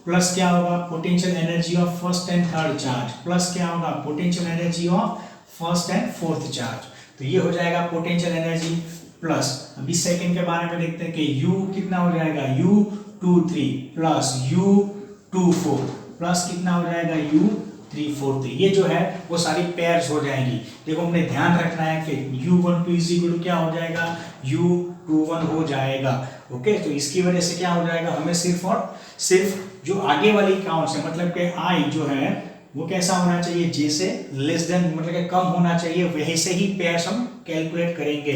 plus क्या होगा potential energy of first and third charge, plus क्या होगा potential energy of first and fourth charge. तो ये हो जाएगा पोटेंशियल एनर्जी प्लस, अभी सेकंड के बारे में देखते हैं कि U कितना हो जाएगा, U23 प्लस U24 प्लस कितना हो जाएगा U343। ये जो है वो सारी पेयर्स हो जाएंगी। देखो हमने ध्यान रखना है कि U12 इज इक्वल टू क्या हो जाएगा, U21 हो जाएगा। ओके, तो इसकी वजह से क्या हो जाएगा, हमें सिर्फ और सिर्फ जो आगे वाली काउंट्स है, मतलब कि I जो है वो कैसा होना चाहिए, J से लेस देन मतलब कि कम होना चाहिए, वही से ही पेयर्स हम कैलकुलेट करेंगे।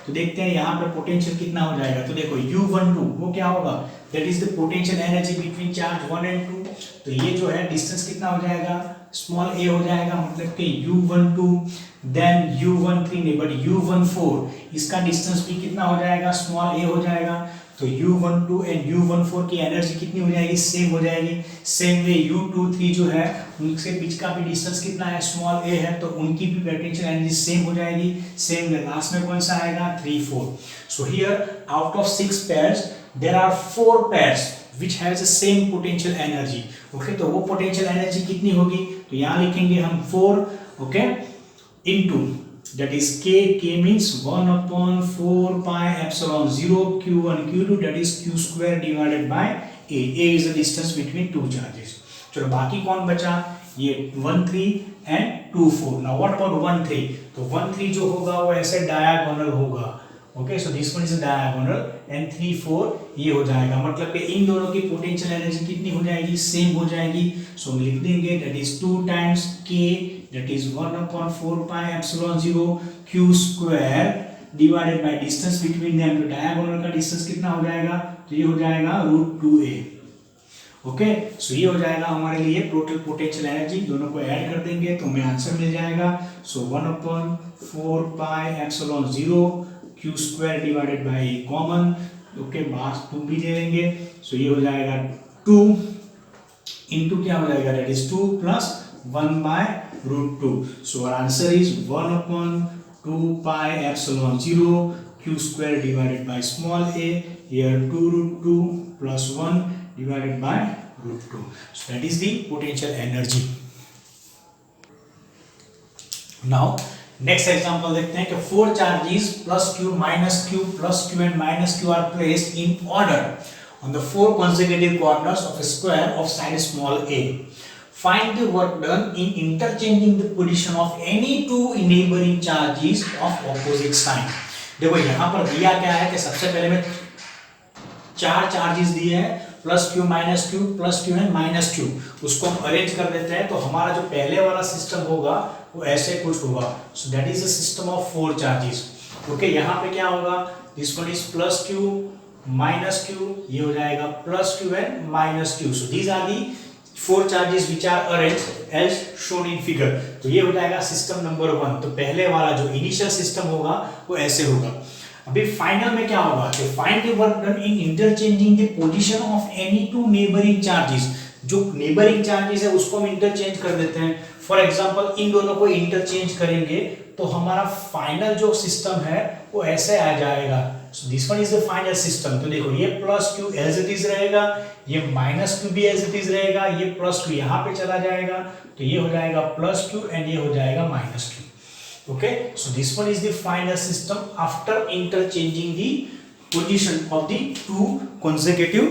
तो देखते हैं यहाँ पर पोटेंशियल कितना हो जाएगा। तो देखो U12 वो क्या होगा, that is the potential energy between charge 1 and 2। तो ये जो है डिस्टेंस कितना हो जाएगा, स्मॉल a हो जाएगा, मतलब कि U12 देन U13 नहीं बट U14, इसका डिस्टेंस भी कितना हो जाएगा, स्मॉल a हो जाएगा। तो U12 एंड U14 की एनर्जी कितनी हो जाएगी, सेम हो जाएगी। सेम वे U23 जो है उनसे बीच का भी डिस्टेंस कितना है, स्मॉल a है, तो उनकी भी पोटेंशियल एनर्जी सेम हो जाएगी। सेम वे लास्ट में कौन सा आएगा, 3 4। So here out of 6 pairs there are 4 pairs which has the same potential energy। Okay, तो वो पोटेंशियल एनर्जी कितनी होगी, तो यहाँ लिखेंगे हम 4 okay into that is k means 1/4 pi epsilon 0 q1 q2 that is q square divided by a is the distance between two charges। चलो बाकी कौन बचा, ये 1 3 and 2 4। now what about 1 3, तो 1 3 जो होगा वो ऐसे डायगोनल होगा। Okay, so this one is diagonal and 3 4 ये हो जाएगा, मतलब कि इन दोनों की पोटेंशियल एनर्जी कितनी हो जाएगी, सेम हो जाएगी। सो हम लिख देंगे that is 2 times k that is 1/4πε0 q square divided by distance between them. तो डायगोनल का डिस्टेंस कितना हो जाएगा, तो ये हो जाएगा √2a। ओके, सो ये हो जाएगा हमारे लिए टोटल पोटेंशियल एनर्जी। दोनों को ऐड कर देंगे तो हमें आंसर मिल जाएगा। सो 1/4πε0 q square divided by common, okay, बाहर 2 भी ले लेंगे। सो ये हो जाएगा 2 इंटू क्या हो जाएगा, that is 2 + 1/√2। So our answer is 1/2πε0 q square divided by small a, here 2√2 + 1 divided by √2. So that is the potential energy. Now next example देखते हैं कि 4 charges +q, -q, +q and -q are placed in order on the 4 consecutive corners of a square of side small a. Find the work done in interchanging the position of any two neighboring charges of opposite sign. देखो यहाँ पर दिया क्या है कि सबसे पहले में 4 चार्जेस दिए हैं, +q, -q, +q and -q। उसको हम अरेंज कर देते हैं तो हमारा जो पहले वाला सिस्टम होगा वो ऐसे कुछ होगा। So that is a system of 4 charges. Okay, यहाँ पे क्या होगा, this one is +q, -q, ये हो जाएगा +q and -q। So these are the 4 charges which are arranged as shown in figure. तो ये हो जाएगा सिस्टम नंबर 1। तो पहले वाला जो इनिशियल सिस्टम होगा वो ऐसे होगा। अभी फाइनल में क्या होगा, तो find the work done in interchanging the position of any two neighbouring charges. जो नेबरिंग चार्जेस है उसको हम इंटरचेंज कर देते हैं। फॉर एग्जांपल इन दोनों को इंटरचेंज करेंगे तो हमारा फाइनल जो सिस्टम है वो ऐसे आ जाएगा। So this one is the final system. तो देखो ये +q एज इट इज रहेगा, ये -q भी एज इट इज रहेगा, ये +q यहाँ पे चला जाएगा तो ये हो जाएगा +q एंड ये हो जाएगा -q। Okay, so this one is the final system after interchanging the position of the two consecutive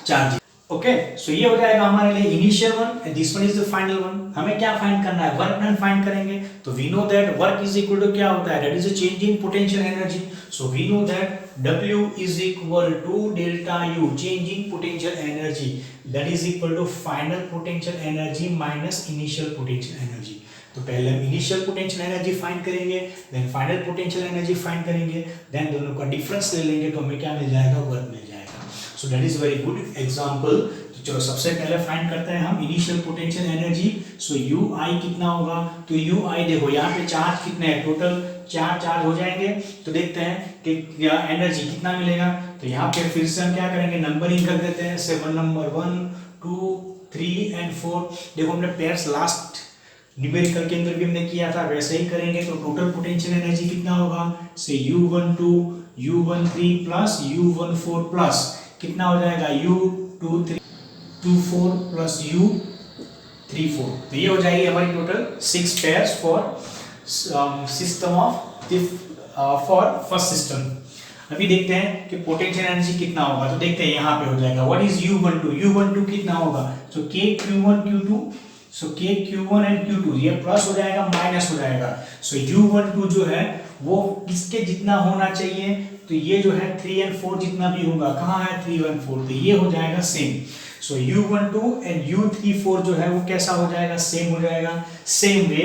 charges. Okay, so ये हो जाएगा हमारे लिए initial one and this one is the final one. हमें क्या फाइंड करना है, वर्क डन फाइंड करेंगे। तो we know that work is equal to क्या होता है, that is a change in potential energy. So we know that W is equal to delta U, change in potential energy, that is equal to final potential energy minus initial potential energy. तो पहले हम इनिशियल पोटेंशियल एनर्जी फाइंड करेंगे, then final potential energy find करेंगे, देन दोनों का डिफरेंस ले लेंगे तो हमें क्या मिल जाएगा, वर्क मिल जाएगा। सो that is very good example. तो चलो सबसे पहले फाइंड करते हैं हम इनिशियल पोटेंशियल एनर्जी। सो UI कितना होगा, तो UI देखो यहाँ पे चार्ज कितने हैं, टोटल 4 चार्ज हो जाएंगे। तो देखते हैं कि एनर्जी कितना मिलेगा। तो यहाँ पे फिर से हम क्या करेंगे, नंबरिंग कर देते हैं। से 1 नंबर 1 2 3 एंड 4। देखो हमने पेयर्स लास्ट न्यूमेरिकल के अंदर भी हमने किया था, वैसे ही करेंगे। तो टोटल पोटेंशियल एनर्जी कितना होगा, से U12 U13 plus U14 plus कितना हो जाएगा, U24 प्लस U34। तो ये हो जाएगी हमारी total 6 pairs for system of for first system. अभी देखते हैं कि पोटेंशियल एनर्जी कितना होगा। तो देखते हैं यहाँ पे हो जाएगा, व्हाट इज U12 कितना होगा, सो KQ1 Q2, so KQ1 and Q2, ये प्लस हो जाएगा माइनस हो जाएगा। सो U12 जो है वो किसके जितना होना चाहिए, तो ये जो है 3 और 4 जितना भी होगा, कहाँ है 3 और 4, तो ये हो जाएगा same. So U12 and U34 जो है वो कैसा हो जाएगा, सेम हो जाएगा। सेम वे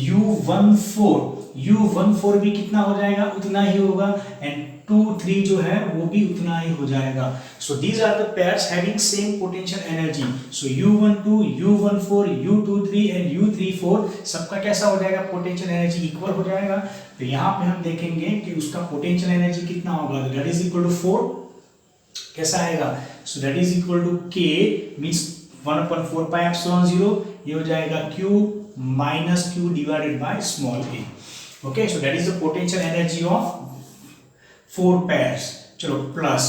U14 भी कितना हो जाएगा, उतना ही होगा, एंड 2 3 जो है वो भी उतना ही हो जाएगा। So these are the pairs having same potential energy. So U12 U14 U23 and U34 सबका कैसा हो जाएगा, पोटेंशियल एनर्जी इक्वल हो जाएगा। तो यहाँ पे हम देखेंगे कि उसका पोटेंशियल एनर्जी कितना होगा, दैट इज इक्वल टू 4 कैसा आएगा, so that is equal to K means 1/4πε0, ये हो जाएगा Q minus Q divided by small a। Okay, so that is the potential energy of 4 pairs. चलो प्लस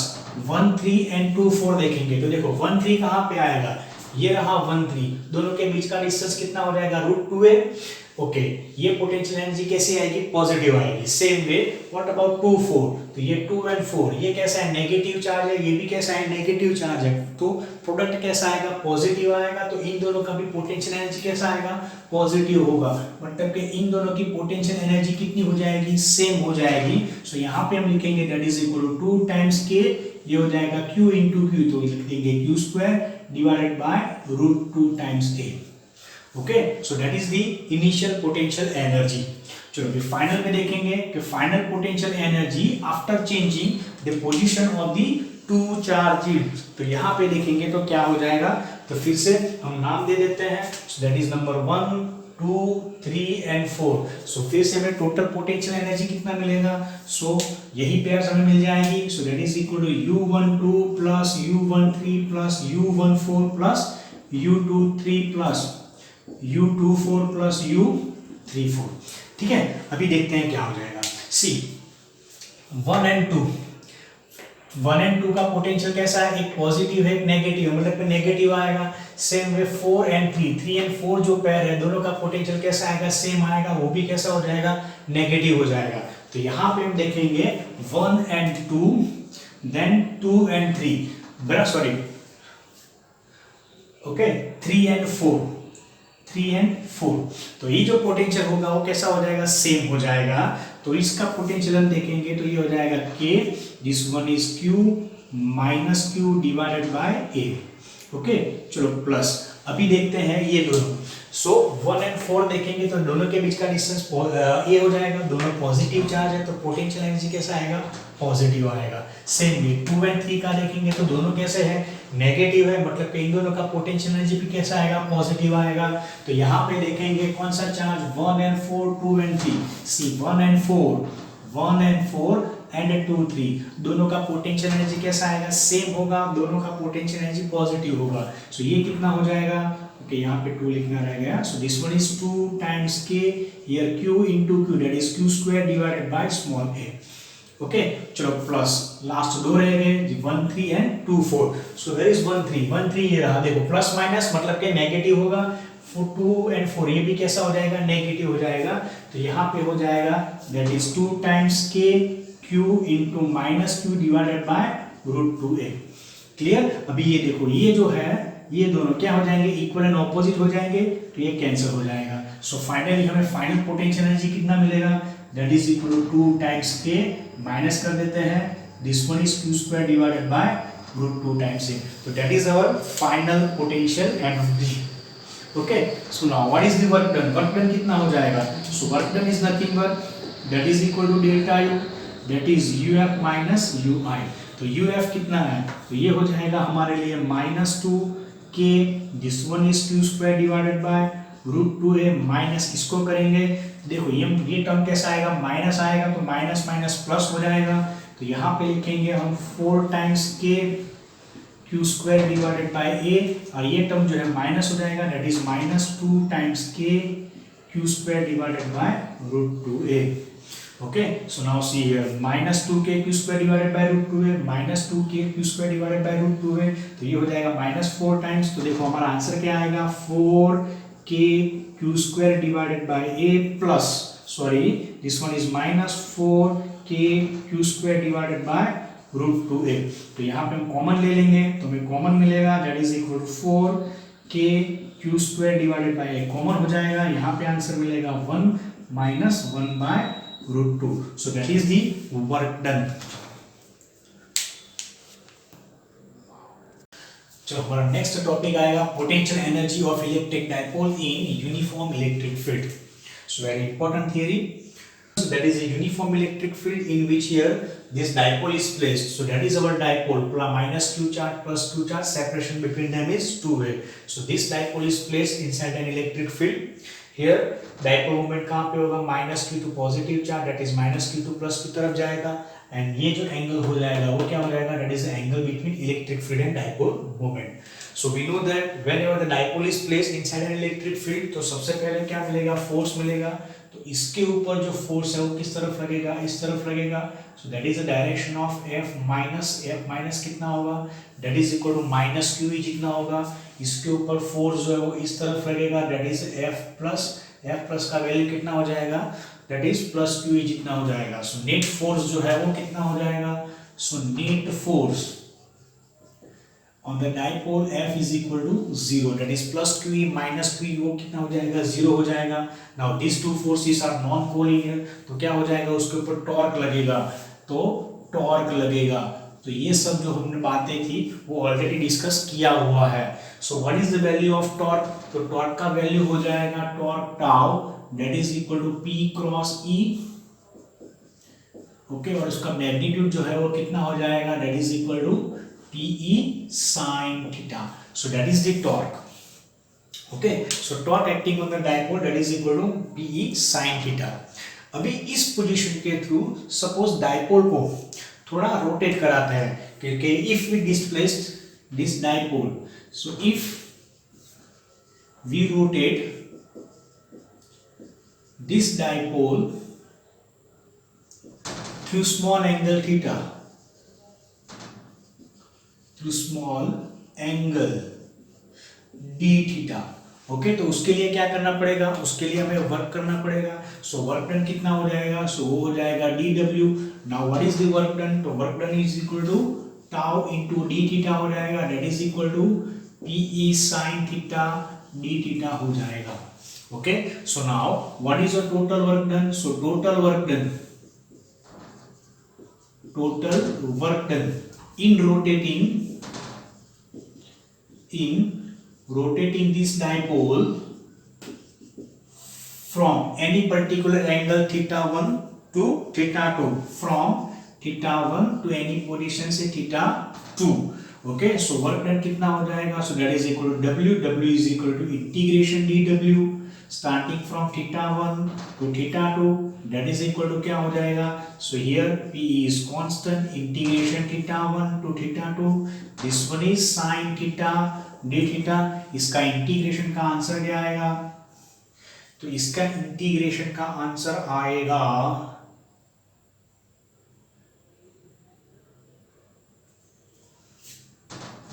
1 3 एंड 2 4 देखेंगे। तो देखो 1 3 कहाँ पे आएगा, ये रहा 1 3, दोनों के बीच का डिस्टेंस कितना हो जाएगा, √2a। ओके, ये पोटेंशियल एनर्जी कैसे आएगी, पॉजिटिव आएगी। सेम वे व्हाट अबाउट 2 4, तो ये 2 एंड 4 ये कैसा है, नेगेटिव चार्ज है, ये भी कैसा है, नेगेटिव चार्ज है। तो प्रोडक्ट कैसा आएगा, पॉजिटिव आएगा। तो इन दोनों का भी पोटेंशियल एनर्जी कैसा आएगा, पॉजिटिव होगा। मतलब कि इन दोनों की पोटेंशियल एनर्जी कितनी हो जाएगी, सेम हो जाएगी। सो यहाँ पे हम लिखेंगे that is equal to 2 times K, ये हो जाएगा Q इंटू Q, तो लिख देंगे Q square divided bye √2 times A। Okay, so that is the initial potential energy. चलो फिर फाइनल में देखेंगे कि final potential energy after changing the position of the two charges. तो यहाँ पे देखेंगे तो क्या हो जाएगा, तो फिर से हम नाम दे देते हैं, सो दैट इज नंबर 1 2 3 एंड 4। सो फिर से हमें टोटल पोटेंशियल एनर्जी कितना मिलेगा, सो यही पेयर्स हमें मिल जाएंगी। So that is equal to U12 plus U13 plus U14 plus U23 plus U24 plus U34। ठीक है, अभी देखते हैं क्या हो जाएगा। सी 1 एंड 2, 1 एंड 2 का पोटेंशियल कैसा है, एक पॉजिटिव है एक नेगेटिव, मतलब नेगेटिव आएगा। सेम वे 4 एंड 3, 3 एंड 4 जो पेयर है दोनों का पोटेंशियल कैसा आएगा, सेम आएगा, वो भी कैसा हो जाएगा, नेगेटिव हो जाएगा। तो यहाँ पे हम देखेंगे 1 एंड 2, देन 2 एंड 3, बड़ा सॉरी ओके 3 एंड 4, 3 एंड 4। तो ये जो पोटेंशियल होगा वो कैसा हो जाएगा, सेम हो जाएगा। तो इसका पोटेंशियल हम देखेंगे तो ये हो जाएगा K, this one is Q minus Q divided by A। Okay, चलो प्लस, अभी देखते हैं ये दोनों। सो 1 एंड 4 देखेंगे तो दोनों के बीच का डिस्टेंस ये हो जाएगा, दोनों पॉजिटिव चार्ज है तो पोटेंशियल एनर्जी कैसा आएगा, पॉजिटिव आएगा। सेम भी 2 एंड 3 का देखेंगे तो दोनों कैसे है, नेगेटिव है, मतलब कि इन दोनों का पोटेंशियल एनर्जी भी कैसा आएगा, पॉजिटिव आएगा। तो यहाँ पे देखेंगे कौन सा charge, 1 and 4 2 and 3, see 1 and 4 and 2 3, दोनों का पोटेंशियल एनर्जी कैसा आएगा, सेम होगा, दोनों का पोटेंशियल एनर्जी पॉजिटिव होगा। सो ये कितना हो जाएगा, ओके यहाँ पे 2 लिखना रह गया। So this one is 2 times K, here Q into Q, that is Q square divided by small a। Okay, चलो प्लस लास्ट दो रह गए, 1 3 एंड 2 4। सो देयर इज 1 3 ये रहा, देखो प्लस माइनस मतलब के नेगेटिव होगा, 2 एंड 4 ये भी कैसा हो जाएगा, नेगेटिव हो जाएगा। तो यहाँ पे हो जाएगा that is 2 times K Q into minus Q divided by root 2a। Clear, अभी ये देखो ये जो है ये दोनों क्या हो जाएंगे, इक्वल एंड ऑपोजिट हो जाएंगे, तो ये कैंसिल हो जाएगा। सो फाइनली हमें फाइनल पोटेंशियल एनर्जी कितना मिलेगा, that is equal to 2 times K, minus कर देते हैं, this one is Q square divided by root 2 times a। तो that is our final potential energy. Okay, so now what is the work done, work done कितना हो जाएगा, so work done is nothing but that is equal to delta U, that is UF minus UI। तो UF कितना है, तो ये हो जाएगा हमारे लिए minus 2 K, this one is Q square divided by root 2a, minus इसको करेंगे, देखो ये टर्म कैसा आएगा, माइनस आएगा, तो माइनस माइनस प्लस हो जाएगा। तो यहाँ पे लिखेंगे हम 4 times K Q square divided by a, और ये टर्म जो है माइनस हो जाएगा, that is minus 2 times K Q square divided by root 2a। Okay, so now see here minus 2k q square divided by root 2a minus 2k q square divided by root 2a, तो ये हो जाएगा minus 4 times। तो देखो हमारा आंसर क्या आएगा, 4k q square divided by a plus sorry this one is minus 4k q square divided by root 2a। तो यहाँ पे हम कॉमन ले लेंगे तो हमें कॉमन मिलेगा, that is equal to 4k q square divided by a common हो जाएगा, यहाँ पे आंसर मिलेगा 1 minus 1 by root 2। So that is the work done। चलो हमारा नेक्स्ट टॉपिक आएगा potential energy of electric dipole in uniform electric field. So very important theory, that is a uniform electric field in which here this dipole is placed. So that is our dipole, minus q charge plus q charge, separation between them is 2a। So this dipole is placed inside an electric field। Here dipole moment कहाँ पे होगा, minus q to positive charge, that is minus q to plus की तरफ जाएगा, एंड ये जो एंगल हो जाएगा वो क्या हो जाएगा, that is the angle between electric field and dipole moment। So we know that whenever the dipole is placed inside an electric field, तो सबसे पहले क्या मिलेगा, फोर्स मिलेगा। तो इसके ऊपर जो फोर्स है वो किस तरफ लगेगा, इस तरफ लगेगा। So that is the direction of F minus कितना होगा, that is equal to minus Q जितना होगा। इसके ऊपर फोर्स जो है वो इस तरफ लगेगा, दैट इज F प्लस का वैल्यू कितना हो जाएगा, दैट इज प्लस क्यू जितना हो जाएगा। सो नेट फोर्स जो है वो कितना हो जाएगा, so net force on the dipole F is equal to 0, that is plus QE minus QE, वो कितना हो जाएगा, 0 हो जाएगा। now these two forces are non-collinear, तो क्या हो जाएगा, उसके ऊपर टॉर्क लगेगा, तो टॉर्क लगेगा तो ये सब जो हमने बातें थी वो ऑलरेडी डिस्कस किया हुआ है। So what is the value of torque? तो टॉर्क का वैल्यू हो जाएगा torque tau that is equal to P cross E, okay, और उसका मैग्नीट्यूड जो है वो कितना हो जाएगा, that is equal to PE sine theta. So that is the torque, okay. So torque acting on the dipole that is equal to PE sine theta. अभी इस पोजीशन के थ्रू सपोज डायपोल को थोड़ा रोटेट कराते हैं, क्योंकि if we displaced this dipole, so if we rotate this dipole through small angle theta, through small angle d theta, okay. तो उसके लिए क्या करना पड़ेगा, उसके लिए हमें वर्क करना पड़ेगा। सो वर्क डन कितना हो जाएगा, सो वो हो जाएगा dw। Now what is the work done? तो work done is equal to tau into d theta हो जाएगा, that is equal to pe sin theta d theta हो जाएगा, okay। So now what is your total work done? So total work done in rotating this dipole from any particular angle theta 1 to theta 2, from theta 1 to any position से theta 2, okay। So work done कितना हो जाएगा, so that is equal to w is equal to integration dw starting from theta 1 to theta 2, that is equal to क्या हो जाएगा, so here p is constant, integration theta 1 to theta 2, this one is sin theta d theta। इसका इंटीग्रेशन का आंसर क्या आएगा, तो इसका इंटीग्रेशन का आंसर आएगा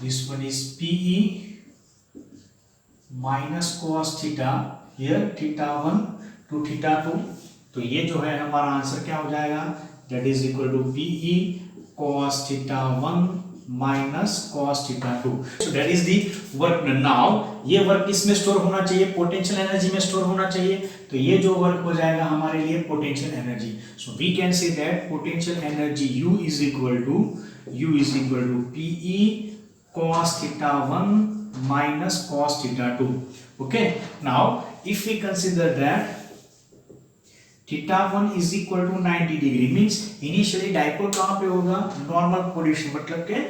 this one is pe minus cos theta, here theta 1 to theta 2। तो ये जो है हमारा आंसर क्या हो जाएगा, that is equal to pe cos theta 1 minus cos theta 2। so that is the work done। now ये वर्क किसमें स्टोर होना चाहिए, पोटेंशियल एनर्जी में स्टोर होना चाहिए। तो ये जो वर्क हो जाएगा हमारे लिए potential energy. So we can say that potential energy U is equal to pe cos theta 1 minus cos theta 2, okay। now if we consider that theta 1 is equal to 90 degree, means initially dipole कहाँ पे होगा, नॉर्मल पोजीशन, मतलब के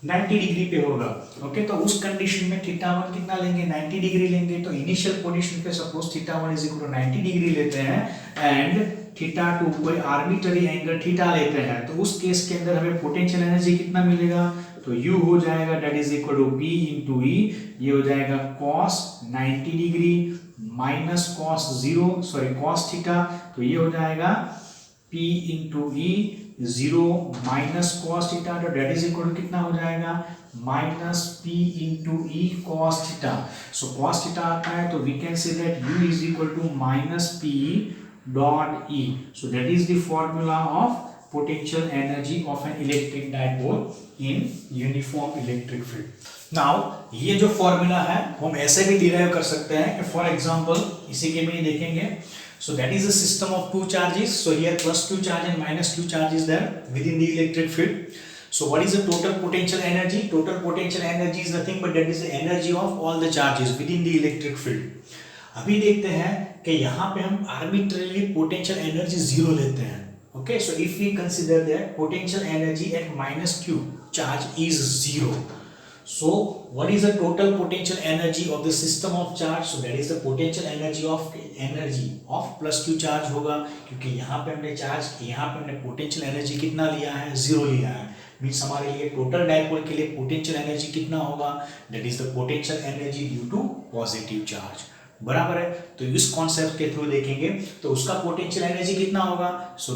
90 डिग्री पे होगा, ओके। तो उस कंडीशन में थीटा 1 कितना लेंगे, 90 डिग्री लेंगे। तो इनिशियल पोजीशन पे suppose theta 1 is equal to 90 degree लेते हैं एंड थीटा 2 कोई आर्बिट्ररी एंगल थीटा लेते हैं, तो उस केस के अंदर हमें पोटेंशियल एनर्जी कितना मिलेगा, तो U हो जाएगा that is equal to P into E, ये हो जाएगा cos 90 degree minus cos theta, तो ये हो जाएगा P into E 0 minus cos theta, तो दैट इज इक्वल टू कितना हो जाएगा, minus P into E cos theta. So cos theta आता है तो we can say that U is equal to minus P dot E। So that is the formula of potential energy of an electric dipole in uniform electric field। now ये जो फॉर्मूला है हम ऐसे भी डिराइव कर सकते हैं कि फॉर एग्जांपल इसी के में देखेंगे। so that is a system of two charges, so here plus q charge and minus q charge is there within the electric field। so what is the total potential energy? Total potential energy is nothing but that is the energy of all the charges within the electric field। अभी देखते हैं कि यहाँ पे हम arbitrarily potential energy 0 लेते हैं, okay। so if we consider that potential energy at minus q charge is 0, so what is the total potential energy of the system of charge? so that is the potential energy of plus q charge होगा, क्योंकि यहाँ पे हमने चार्ज, यहाँ पे हमने पोटेंशियल एनर्जी कितना लिया है, 0 लिया है। मीन्स हमारे लिए टोटल डायपोल के लिए पोटेंशियल एनर्जी कितना होगा, that is the potential energy due to positive charge, बराबर है। तो इस कॉन्सेप्ट के थ्रू देखेंगे तो उसका पोटेंशियल एनर्जी कितना होगा, so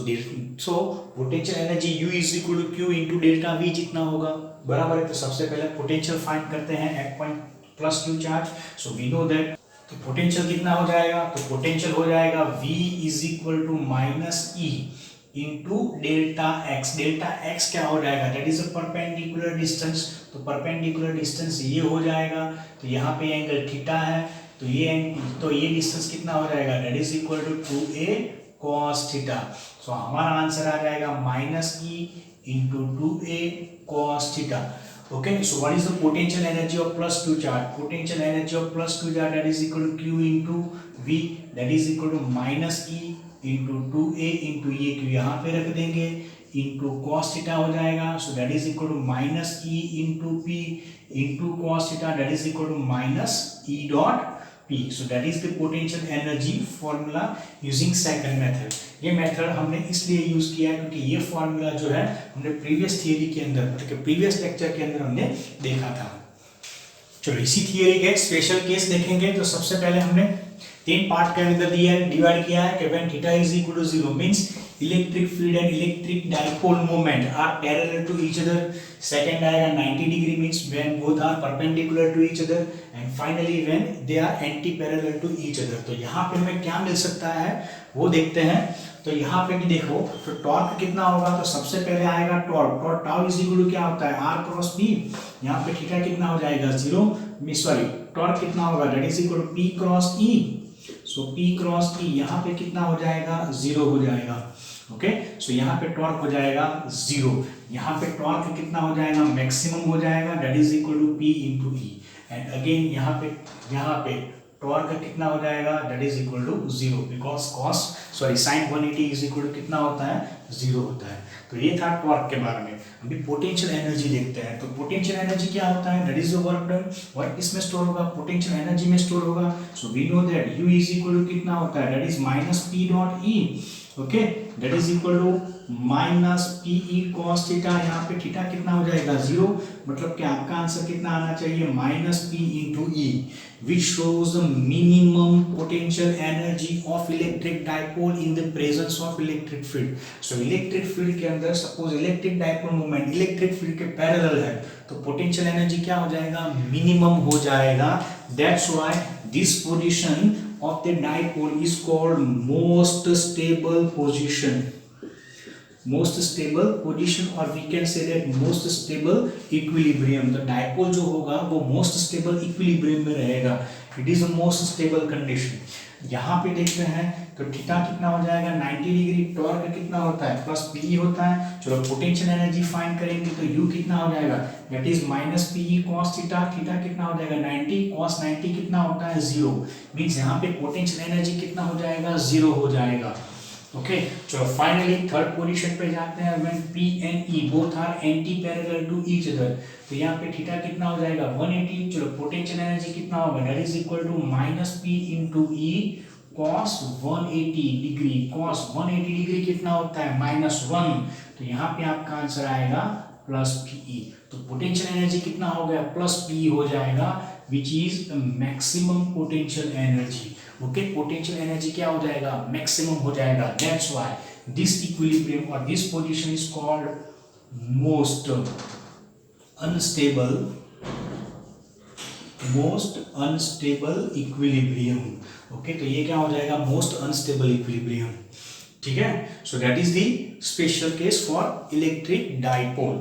potential energy U is equal to Q into delta V जितना होगा, बराबर है। तो सबसे पहले पोटेंशियल फाइंड करते हैं at point plus Q charge. So we know that, तो पोटेंशियल कितना हो जाएगा, तो पोटेंशियल हो जाएगा V is equal to minus E into delta x। Delta x क्या हो जाएगा, that is a perpendicular distance, तो परपेंडिकुलर डिस्टेंस ये हो जाएगा। तो यहाँ पे एंगल थीटा है, तो ये डिस्टेंस कितना हो जाएगा, that is equal to 2a cos theta. सो हमारा आंसर आ जाएगा -E into 2a cos theta. Okay, so what is the potential energy of +2 charge? Potential energy of +2 charge, that is equal to Q into V, that is equal to -E into 2a into ये Q यहाँ पे रख देंगे into cos थीटा हो जाएगा। So that is equal to -E into P into cos theta, that is equal to -E dot P. So that is the potential energy formula using second method. ये मेथड हमने इसलिए यूज किया है क्योंकि ये फॉर्मूला जो है हमने प्रीवियस थियरी के अंदर, मतलब प्रीवियस लेक्चर के अंदर हमने देखा था। चलो इसी थियरी के स्पेशल केस देखेंगे। तो सबसे पहले हमने 3 पार्ट के अंदर दिया है, डिवाइड किया है कि when theta is equal to 0 means electric field and electric dipole moment are parallel to each other. Second आएगा 90 degree means when both are perpendicular to each other, and finally when they are anti parallel to each other. तो यहाँ पे हमें क्या मिल सकता है वो देखते हैं। तो यहाँ पे भी देखो, तो टॉर्क कितना होगा, तो सबसे पहले आएगा torque tau is equal to क्या होता है आर क्रॉस पी। यहाँ पे थीटा कितना हो जाएगा 0, सॉरी टॉर्क कितना होगा that is equal to P cross E. So P cross E यहाँ पे कितना हो जाएगा 0 हो जाएगा। ओके, सो यहाँ पे टॉर्क हो जाएगा 0। यहाँ पे टॉर्क कितना हो जाएगा मैक्सिमम हो जाएगा, that is equal to P into E. And again यहाँ पे टॉर्क कितना हो जाएगा that is equal to 0 because sine 180 is equal to कितना होता है 0 होता है। तो ये था टॉर्क के बारे में। अभी पोटेंशियल एनर्जी देखते हैं। तो पोटेंशियल एनर्जी क्या होता है, that is the work done. Work किसमें स्टोर होगा, पोटेंशियल एनर्जी में स्टोर होगा। So we know that U is equal to कितना होता है that is -P dot E। Okay, that is equal to -PE cos theta. यहाँ पे थीटा कितना हो जाएगा 0, मतलब कि आपका आंसर कितना आना चाहिए -P into E, which shows the minimum potential energy of electric dipole in the presence of electric field. So electric field के अंदर suppose electric dipole moment electric field के parallel है, तो potential energy क्या हो जाएगा minimum हो जाएगा। That's why this position of the dipole is called most stable position, or we can say that most stable equilibrium। तो डाइपोल जो होगा वो मोस्ट स्टेबल इक्विलिब्रियम में रहेगा, it is a most stable condition. यहाँ पे देखते हैं तो थीटा कितना हो जाएगा 90 डिग्री, टॉर्क कितना होता है +PE होता है। चलो पोटेंशियल एनर्जी फाइंड करेंगे तो U कितना हो जाएगा that is -PE cos theta. Theta कितना हो जाएगा 90, cos 90 कितना होता है 0, मींस यहाँ पे पोटेंशियल एनर्जी कितना हो जाएगा 0 हो जाएगा। ओके, चलो फाइनली थर्ड पोजीशन पे जाते हैं। When P and E both are anti parallel to each other, तो यहाँ पे थीटा कितना हो जाएगा 180। चलो पोटेंशियल एनर्जी कितना होगा that is equal to -P into E cos 180 degree. cos 180 degree कितना होता है -1, तो यहाँ पे आपका आंसर आएगा +PE। तो पोटेंशियल एनर्जी कितना हो गया +PE हो जाएगा, which is maximum potential energy. Okay, potential energy क्या हो जाएगा मैक्सिमम हो जाएगा। दैट्स व्हाई दिस इक्विलिब्रियम और this position is called most unstable equilibrium. Okay, तो ये क्या हो जाएगा मोस्ट अनस्टेबल इक्विलिब्रियम। ठीक है, सो that is the special case for electric dipole.